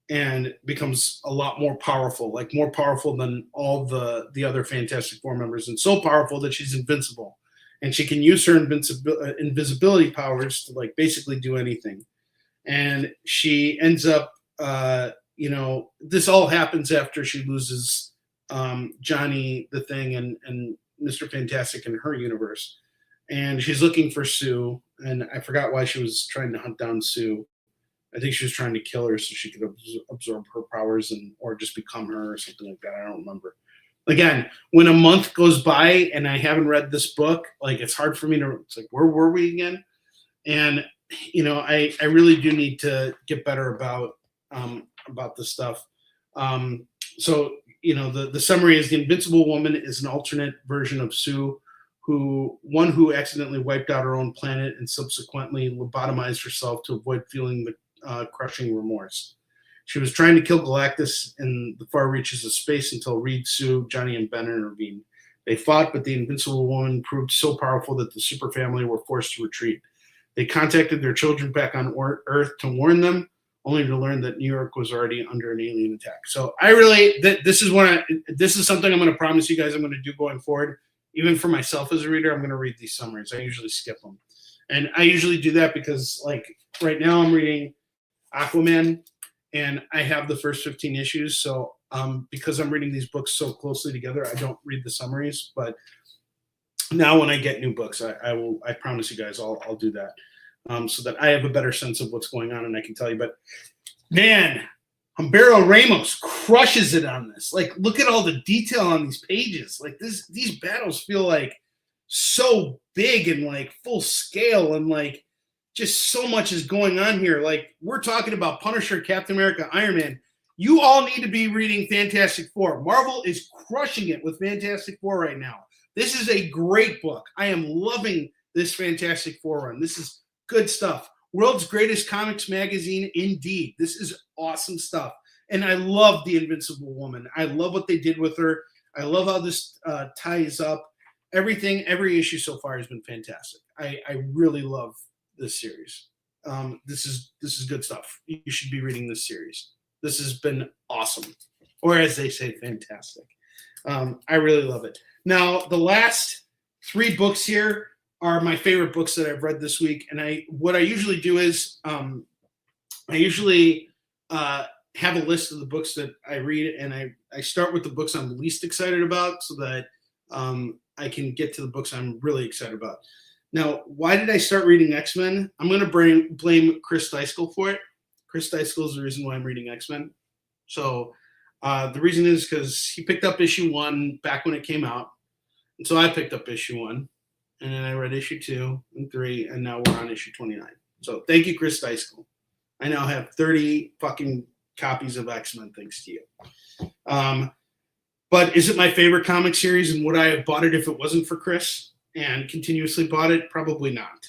and becomes a lot more powerful, like more powerful than all the other Fantastic Four members, and so powerful that she's invincible, and she can use her invisibility powers to like basically do anything. And she ends up, this all happens after she loses Johnny the Thing and Mr. Fantastic in her universe. And she's looking for Sue, and I forgot why she was trying to hunt down Sue. I think she was trying to kill her so she could absorb her powers or just become her or something like that. I don't remember. Again, when a month goes by and I haven't read this book, like, it's hard for me to, it's like, where were we again? And I really do need to get better about this stuff. So the summary is The Invincible Woman is an alternate version of Sue, who accidentally wiped out her own planet and subsequently lobotomized herself to avoid feeling the crushing remorse. She was trying to kill Galactus in the far reaches of space until Reed, Sue, Johnny, and Ben intervened. They fought, but the Invincible Woman proved so powerful that the super family were forced to retreat. They contacted their children back on Earth to warn them, only to learn that New York was already under an alien attack. So this is something I'm going to promise you guys I'm going to do going forward. Even for myself as a reader, I'm going to read these summaries. I usually skip them. And I usually do that because, like, right now I'm reading Aquaman, and I have the first 15 issues. So because I'm reading these books so closely together. I don't read the summaries, but now when I get new books, I will. I promise you guys, I'll do that, so that I have a better sense of what's going on and I can tell you. But man, Humberto Ramos crushes it on this. Like, look at all the detail on these pages. Like these battles feel like so big and like full scale, and like just so much is going on here. Like, we're talking about Punisher, Captain America, Iron Man. You all need to be reading Fantastic Four. Marvel is crushing it with Fantastic Four right now. This is a great book. I am loving this Fantastic Four run. This is good stuff. World's greatest comics magazine, indeed. This is awesome stuff. And I love the Invincible Woman. I love what they did with her. I love how this ties up. Everything, every issue so far has been fantastic. I really love this series. This is good stuff. You should be reading this series. This has been awesome. Or as they say, fantastic. I really love it. Now, the last 3 books here are my favorite books that I've read this week. And what I usually do is I usually have a list of the books that I read, and I start with the books I'm least excited about so that I can get to the books I'm really excited about. Now, why did I start reading X-Men? I'm going to blame Chris Deiskell for it. Chris Deiskell is the reason why I'm reading X-Men. So the reason is because he picked up issue 1 back when it came out. And so I picked up issue 1. And then I read issue 2 and 3. And now we're on issue 29. So thank you, Chris Deiskell. I now have 30 fucking copies of X-Men thanks to you. But is it my favorite comic series? And would I have bought it if it wasn't for Chris and continuously bought it? Probably not.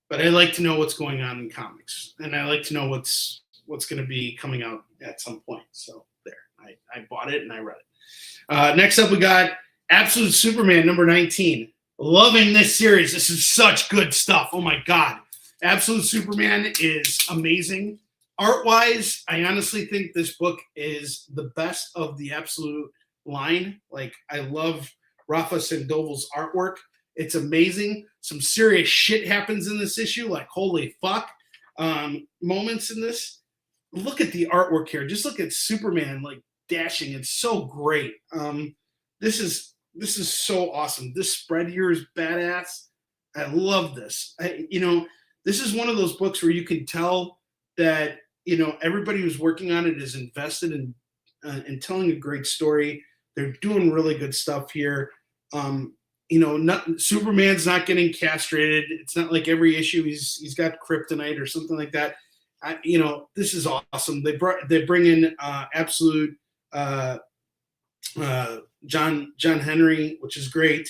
But I like to know what's going on in comics. And I like to know what's going to be coming out at some point. So there, I bought it and I read it. Next up, we got Absolute Superman number 19. Loving this series. This is such good stuff. Oh my God. Absolute Superman is amazing. Art-wise, I honestly think this book is the best of the Absolute line. Like, I love Rafa Sandoval's artwork. It's amazing. Some serious shit happens in this issue, like holy fuck moments in this. Look at the artwork here. Just look at Superman like dashing. It's so great. This is so awesome. This spread here is badass. I love this. This is one of those books where you can tell that everybody who's working on it is invested in telling a great story. They're doing really good stuff here. Superman's not getting castrated. It's not like every issue he's got kryptonite or something like that. This is awesome. They bring in Absolute John Henry, which is great.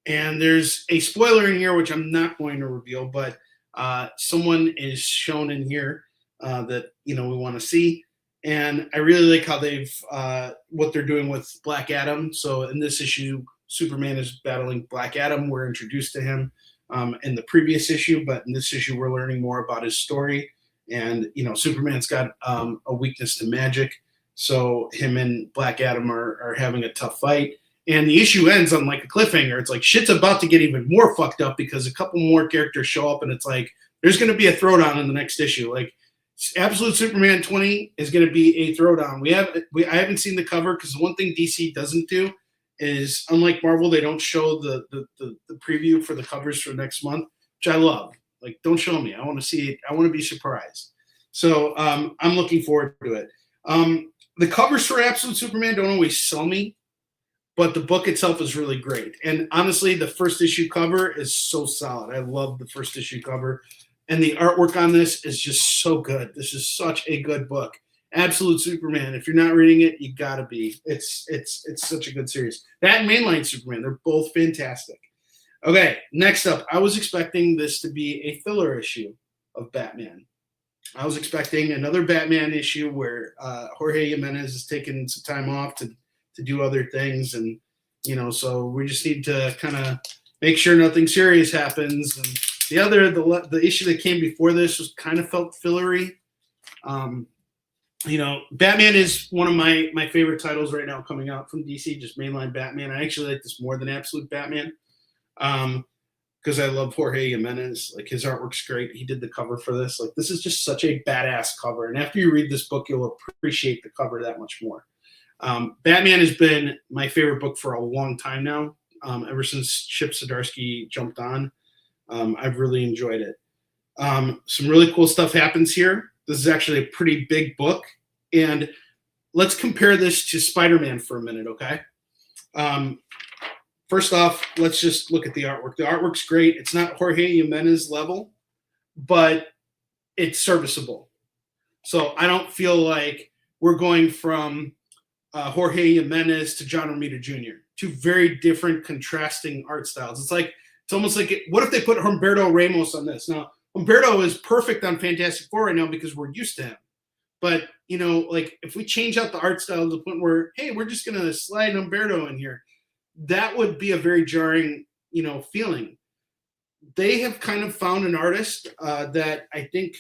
And there's a spoiler in here which I'm not going to reveal, but someone is shown in here that we want to see. And I really like how they've what they're doing with Black Adam. So in this issue, Superman is battling Black Adam. We're introduced to him in the previous issue, but in this issue, we're learning more about his story. And, Superman's got a weakness to magic. So him and Black Adam are having a tough fight. And the issue ends on like a cliffhanger. It's like shit's about to get even more fucked up because a couple more characters show up and it's like there's going to be a throwdown in the next issue. Like Absolute Superman 20 is going to be a throwdown. I haven't seen the cover because the one thing DC doesn't do is, unlike Marvel, they don't show the preview for the covers for next month, which I love. Like, don't show me. I want to see it. I want to be surprised. So I'm looking forward to it. The covers for Absolute Superman don't always sell me, but the book itself is really great. And honestly, the first issue cover is so solid. I love the first issue cover. And the artwork on this is just so good. This is such a good book. Absolute Superman. If you're not reading it, you gotta be. It's such a good series. That and Mainline Superman, they're both fantastic. Okay, next up, I was expecting this to be a filler issue of Batman. I was expecting another Batman issue where Jorge Jimenez is taking some time off to do other things, and so we just need to kind of make sure nothing serious happens. And the issue that came before this was kind of felt fillery. Batman is one of my favorite titles right now coming out from DC, just mainline Batman. I actually like this more than Absolute Batman because I love Jorge Jimenez. Like, his artwork's great. He did the cover for this. Like, this is just such a badass cover. And after you read this book, you'll appreciate the cover that much more. Batman has been my favorite book for a long time now. Ever since Chip Zdarsky jumped on, I've really enjoyed it. Some really cool stuff happens here. This is actually a pretty big book. And let's compare this to Spider-Man for a minute, okay? First off, let's just look at the artwork. The artwork's great. It's not Jorge Jimenez level, but it's serviceable. So I don't feel like we're going from Jorge Jimenez to John Romita Jr. Two very different, contrasting art styles. It's almost like what if they put Humberto Ramos on this? Now, Humberto is perfect on Fantastic Four right now because we're used to him. But, like if we change out the art style to the point where, hey, we're just going to slide Humberto in here, that would be a very jarring, feeling. They have kind of found an artist that I think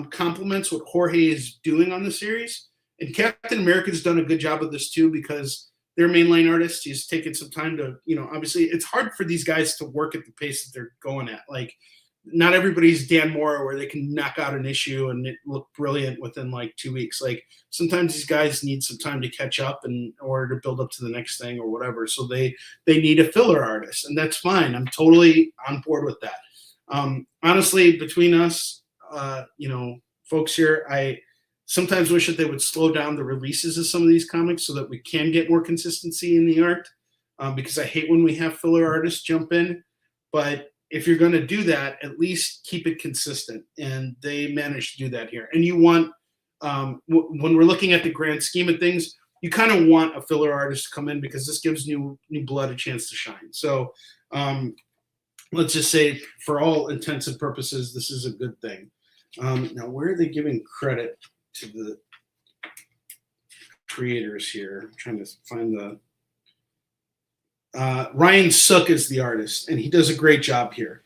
complements what Jorge is doing on the series. And Captain America's done a good job of this too, because they're mainline artists. He's taken some time to, obviously it's hard for these guys to work at the pace that they're going at. Like, not everybody's Dan Mora where they can knock out an issue and it look brilliant within like 2 weeks. Like, sometimes these guys need some time to catch up in order to build up to the next thing or whatever. So they need a filler artist, and that's fine. I'm totally on board with that. Honestly, between us, folks here, I sometimes wish that they would slow down the releases of some of these comics so that we can get more consistency in the art, because I hate when we have filler artists jump in. But if you're going to do that, at least keep it consistent. And they managed to do that here. And you want, when we're looking at the grand scheme of things, you kind of want a filler artist to come in because this gives new blood a chance to shine. So let's just say, for all intents and purposes, this is a good thing. Now, where are they giving credit to the creators here? I'm trying to find the... Ryan Sook is the artist, and he does a great job here.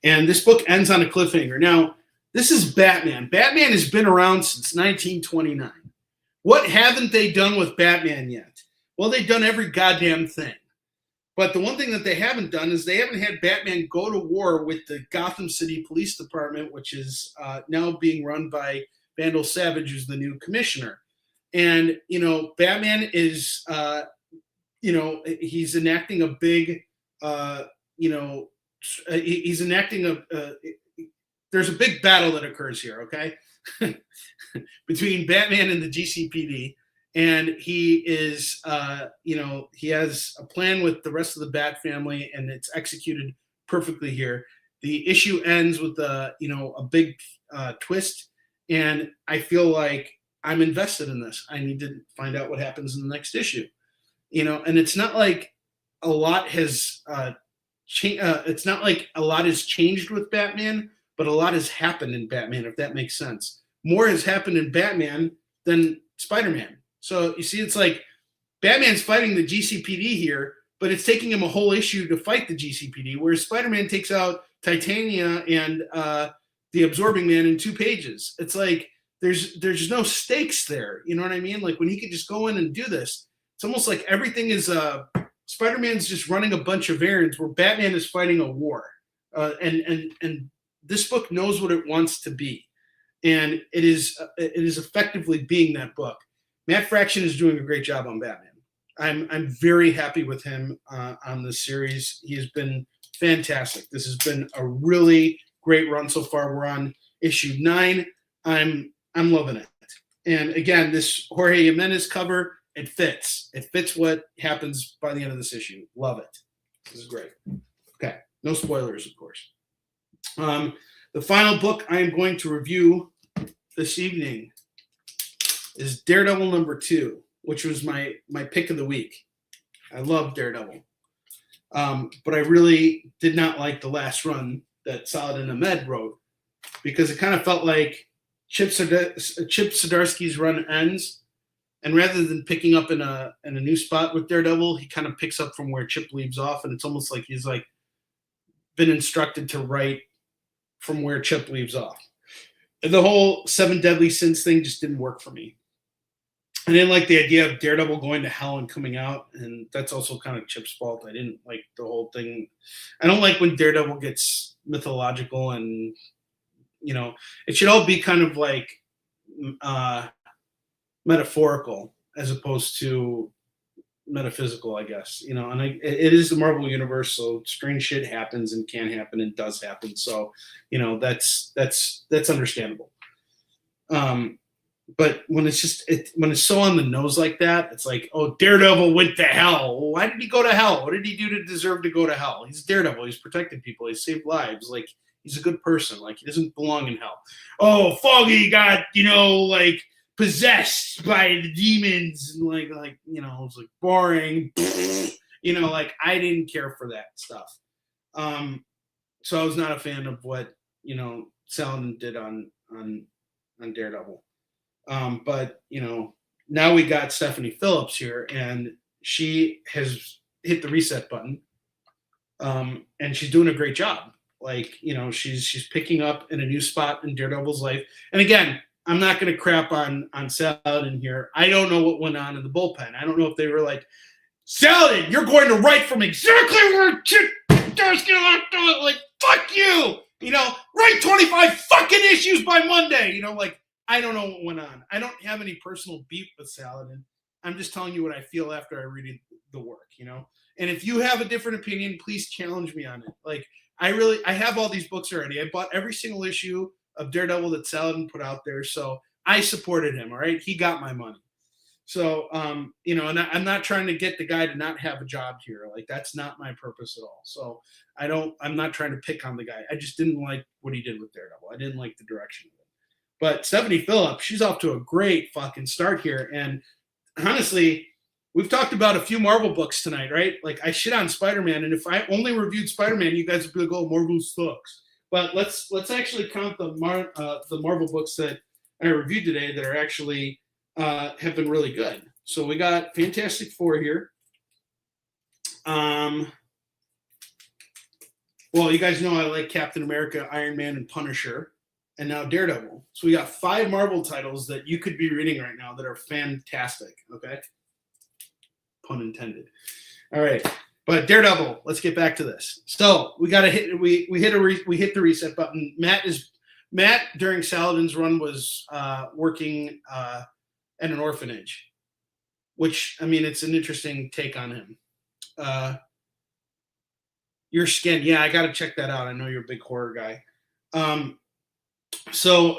And this book ends on a cliffhanger. Now, this is Batman. Batman has been around since 1929. What haven't they done with Batman yet? Well, they've done every goddamn thing. But the one thing that they haven't done is they haven't had Batman go to war with the Gotham City Police Department, which is now being run by Vandal Savage, who's the new commissioner. And, Batman is... he's enacting a big, he's enacting there's a big battle that occurs here, okay? Between Batman and the GCPD. And he is, he has a plan with the rest of the Bat family, and it's executed perfectly here. The issue ends with a big twist, and I feel like I'm invested in this. I need to find out what happens in the next issue. And it's not like a lot has it's not like a lot has changed with Batman, but a lot has happened in Batman, if that makes sense. More has happened in Batman than Spider-Man. So you see, it's like Batman's fighting the GCPD here, but it's taking him a whole issue to fight the GCPD, whereas Spider-Man takes out Titania and the Absorbing Man in 2 pages. It's like there's no stakes there. You know what I mean? Like, when he could just go in and do this, it's almost like everything is Spider-Man's just running a bunch of errands where Batman is fighting a war. And this book knows what it wants to be. And it is effectively being that book. Matt Fraction is doing a great job on Batman. I'm very happy with him on this series. He has been fantastic. This has been a really great run so far. We're on issue 9. I'm loving it. And again, this Jorge Jimenez cover, it fits. It fits what happens by the end of this issue. Love it. This is great. Okay. No spoilers, of course. The final book I am going to review this evening is Daredevil #2, which was my pick of the week. I love Daredevil. But I really did not like the last run that Saladin Ahmed wrote, because it kind of felt like Chip Zdarsky's run ends, and rather than picking up in a new spot with Daredevil, he kind of picks up from where Chip leaves off, and it's almost like he's like been instructed to write from where Chip leaves off. And the whole 7 Deadly Sins thing just didn't work for me. I didn't like the idea of Daredevil going to hell and coming out, and that's also kind of Chip's fault. I didn't like the whole thing. I don't like when Daredevil gets mythological, and it should all be kind of like metaphorical. as opposed to metaphysical, I guess, you know. And it is the Marvel universe, so strange shit happens and can happen and does happen. So, you know, that's understandable. But when when it's so on the nose like that, it's like, oh, Daredevil went to hell. Well, why did he go to hell? What did he do to deserve to go to hell? He's Daredevil. He's protected people. He saved lives. Like, he's a good person. Like, he doesn't belong in hell. Oh, Foggy got, you know, like, possessed by the demons, and like you know, it was like boring. You know, like, I didn't care for that stuff. So I was not a fan of what, you know, Saladin did on Daredevil. But, you know, now we got Stephanie Phillips here, and she has hit the reset button. And she's doing a great job. Like, you know, she's picking up in a new spot in Daredevil's life. And again, I'm not going to crap on Saladin here. I don't know what went on in the bullpen. I don't know if they were like, Saladin, you're going to write from exactly where Chip does it. Like, fuck you. You know, write 25 fucking issues by Monday. You know, like, I don't know what went on. I don't have any personal beef with Saladin. I'm just telling you what I feel after I read the work, you know? And if you have a different opinion, please challenge me on it. Like, I have all these books already. I bought every single issue of Daredevil that Saladin put out there. So I supported him, all right? He got my money. So, you know, and I'm not trying to get the guy to not have a job here. Like, that's not my purpose at all. So I'm not trying to pick on the guy. I just didn't like what he did with Daredevil. I didn't like the direction of it. But Stephanie Phillips, she's off to a great fucking start here. And honestly, we've talked about a few Marvel books tonight, right? Like, I shit on Spider-Man, and if I only reviewed Spider-Man, you guys would be like, oh, Marvel sucks. But let's actually count the Marvel books that I reviewed today that are actually have been really good. So we got Fantastic Four here. Well, you guys know I like Captain America, Iron Man, and Punisher. And now Daredevil. So we got 5 Marvel titles that you could be reading right now that are fantastic. Okay, pun intended. All right, but Daredevil. Let's get back to this. So we got to hit. We hit the reset button. Matt during Saladin's run was working at an orphanage, which, I mean, it's an interesting take on him. Your Skin. Yeah, I got to check that out. I know you're a big horror guy. So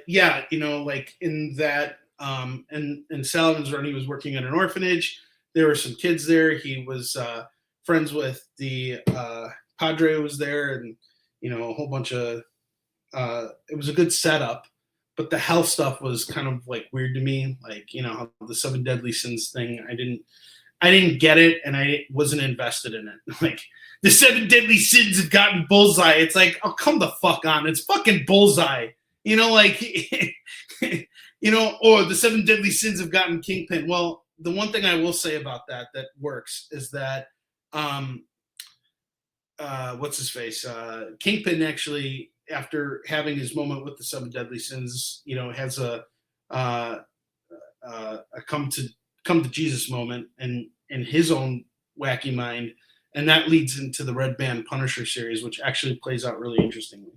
yeah, you know, like in that in Saladin's run, he was working at an orphanage. There were some kids there. He was friends with the Padre was there, and, you know, a whole bunch of it was a good setup, but the health stuff was kind of like weird to me. Like, you know, the 7 deadly sins thing, I didn't get it, and I wasn't invested in it. Like, the 7 deadly sins have gotten Bullseye. It's like, oh, come the fuck on. It's fucking Bullseye. You know, like, you know, or the 7 deadly sins have gotten Kingpin. Well, the one thing I will say about that works is that, what's his face? Kingpin actually, after having his moment with the 7 deadly sins, you know, has a come to Jesus moment and in his own wacky mind. And that leads into the Red Band Punisher series, which actually plays out really interestingly.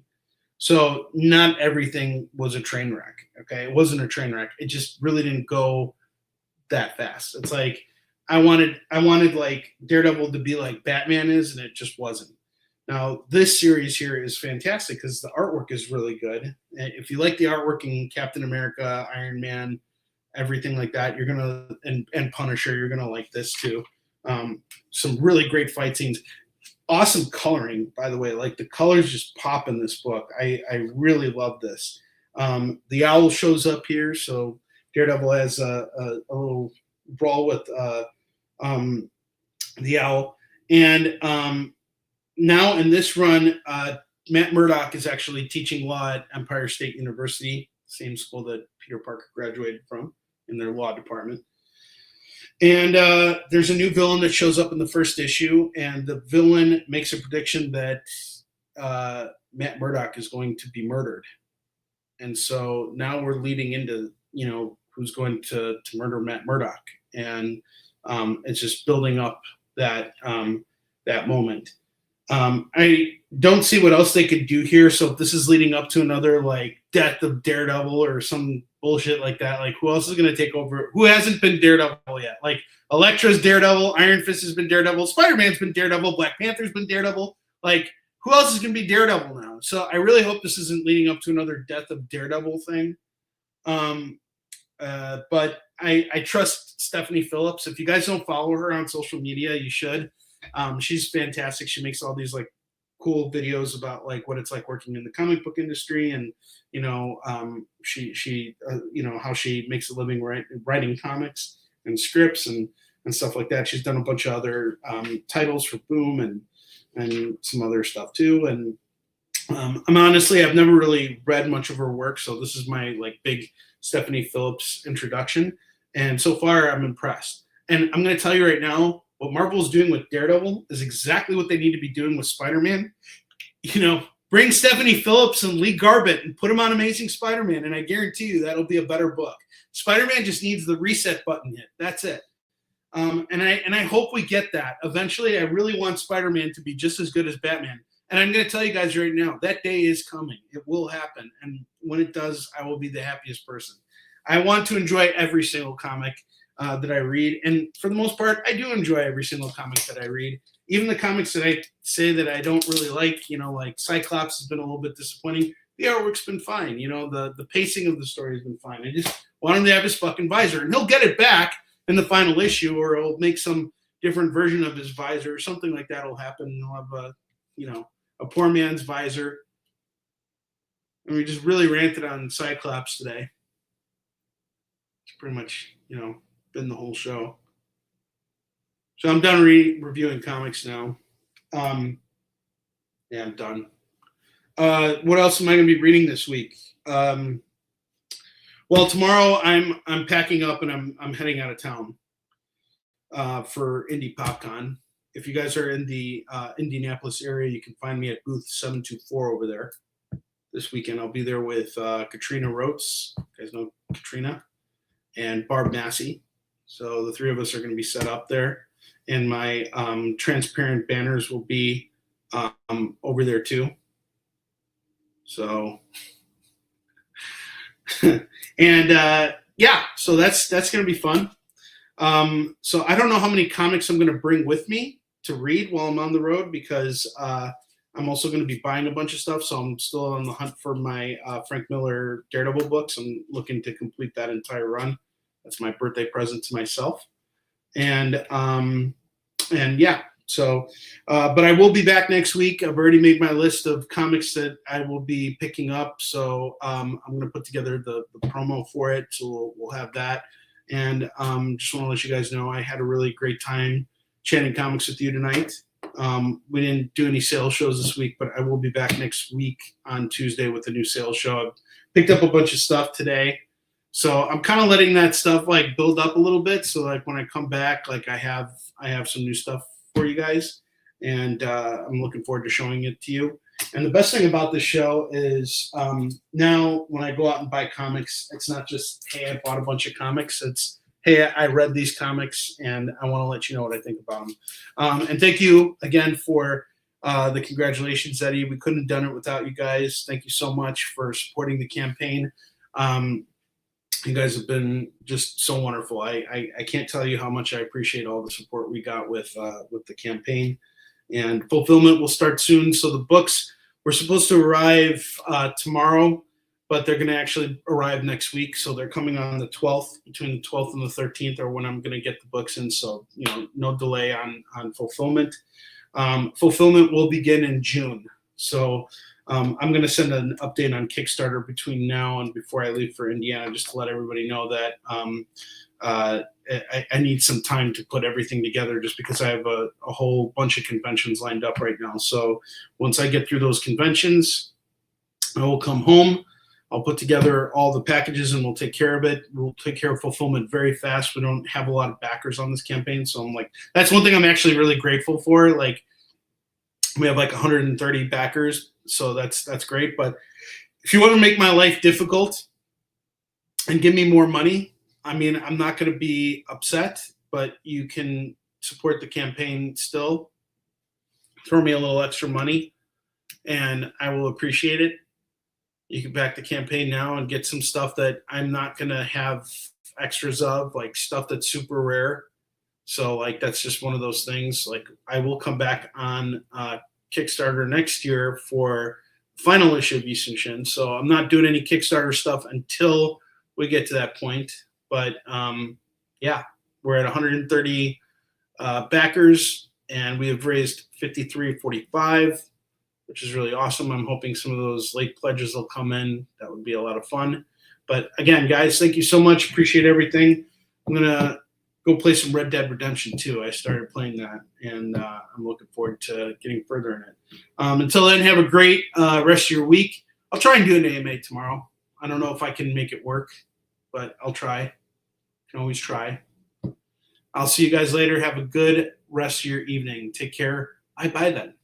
So not everything was a train wreck. Okay. It wasn't a train wreck. It just really didn't go that fast. It's like, I wanted like Daredevil to be like Batman is, and it just wasn't. Now, this series here is fantastic because the artwork is really good. If you like the artwork in Captain America, Iron Man, everything like that, you're gonna and Punisher, you're gonna like this too. Some really great fight scenes, awesome coloring, by the way. Like, the colors just pop in this book. I really love this. The owl shows up here, so Daredevil has a little brawl with the owl, and now in this run, Matt Murdock is actually teaching law at Empire State University, same school that Peter Parker graduated from in their law department. And there's a new villain that shows up in the first issue, and the villain makes a prediction that Matt Murdock is going to be murdered. And so now we're leading into, you know, who's going to murder Matt Murdock. And it's just building up that that moment. I don't see what else they could do here. So if this is leading up to another, like, death of Daredevil or some bullshit like that. Like, who else is going to take over? Who hasn't been Daredevil yet? Like, Elektra's Daredevil, Iron Fist has been Daredevil, Spider-Man's been Daredevil, Black Panther's been Daredevil. Like, who else is going to be Daredevil now? So I really hope this isn't leading up to another Death of Daredevil thing. But I trust Stephanie Phillips. If you guys don't follow her on social media, you should. She's fantastic. She makes all these like cool videos about like what it's like working in the comic book industry, and she how she makes a living writing comics and scripts and stuff like that. She's done a bunch of other titles for Boom and some other stuff too. And I've never really read much of her work, so this is my like big Stephanie Phillips introduction. And so far, I'm impressed. And I'm going to tell you right now, what Marvel's doing with Daredevil is exactly what they need to be doing with Spider-Man. Bring Stephanie Phillips and Lee Garbett and put them on Amazing Spider-Man, and I guarantee you that'll be a better book. Spider-Man just needs the reset button hit. That's it. And I hope we get that. Eventually, I really want Spider-Man to be just as good as Batman. And I'm going to tell you guys right now, that day is coming. It will happen. And when it does, I will be the happiest person. I want to enjoy every single comic that I read. And for the most part, I do enjoy every single comic that I read. Even the comics that I say that I don't really like, like Cyclops has been a little bit disappointing. The artwork's been fine. The pacing of the story has been fine. I just want him to have his fucking visor. And he'll get it back in the final issue, or he'll make some different version of his visor or something like that will happen. And he'll have a poor man's visor. And we just really ranted on Cyclops today. It's pretty much, been the whole show. So I'm done reviewing comics now. I'm done. What else am I going to be reading this week? Well, tomorrow I'm packing up and I'm heading out of town for Indie PopCon. If you guys are in the Indianapolis area, you can find me at booth 724 over there. This weekend, I'll be there with Katrina Rotes. You guys know Katrina, and Barb Massey. So the three of us are going to be set up there. And my transparent banners will be over there too. So, and so that's going to be fun. So I don't know how many comics I'm going to bring with me to read while I'm on the road, because I'm also going to be buying a bunch of stuff. So I'm still on the hunt for my Frank Miller Daredevil books. I'm looking to complete that entire run. That's my birthday present to myself. And so, but I will be back next week. I've already made my list of comics that I will be picking up. So I'm going to put together the promo for it. So we'll have that. And just want to let you guys know I had a really great time chatting comics with you tonight. We didn't do any sales shows this week, but I will be back next week on Tuesday with a new sales show. I've picked up a bunch of stuff today. So I'm kind of letting that stuff like build up a little bit. So like when I come back, like I have some new stuff for you guys, and I'm looking forward to showing it to you. And the best thing about this show is now when I go out and buy comics, it's not just, hey, I bought a bunch of comics. It's, hey, I read these comics and I want to let you know what I think about them. And thank you again for the congratulations, Eddie. We couldn't have done it without you guys. Thank you so much for supporting the campaign. You guys have been just so wonderful. I can't tell you how much I appreciate all the support we got with the campaign. And fulfillment will start soon. So the books were supposed to arrive tomorrow, but they're going to actually arrive next week. So they're coming on the 12th, between the 12th and the 13th, or when I'm going to get the books in. So, no delay on fulfillment. Fulfillment will begin in June. So I'm going to send an update on Kickstarter between now and before I leave for Indiana, just to let everybody know that I need some time to put everything together, just because I have a whole bunch of conventions lined up right now. So once I get through those conventions, I will come home. I'll put together all the packages and we'll take care of it. We'll take care of fulfillment very fast. We don't have a lot of backers on this campaign. So I'm like, that's one thing I'm actually really grateful for. Like, we have like 130 backers. So that's great. But if you want to make my life difficult and give me more money, I mean, I'm not going to be upset, but you can support the campaign still. Throw me a little extra money and I will appreciate it. you can back the campaign now and get some stuff that I'm not going to have extras of, like stuff that's super rare. So like that's just one of those things. Like I will come back on Kickstarter next year for final issue of Eastern Shin. So I'm not doing any Kickstarter stuff until we get to that point. But yeah, we're at 130 backers, and we have raised $53.45, which is really awesome. I'm hoping some of those late pledges will come in. That would be a lot of fun. But again, guys, thank you so much. Appreciate everything. I'm gonna go play some Red Dead Redemption 2. I started playing that, and I'm looking forward to getting further in it. Until then, have a great rest of your week. I'll try and do an AMA tomorrow. I don't know if I can make it work, but I'll try. Can always try. I'll see you guys later. Have a good rest of your evening. Take care. Bye then.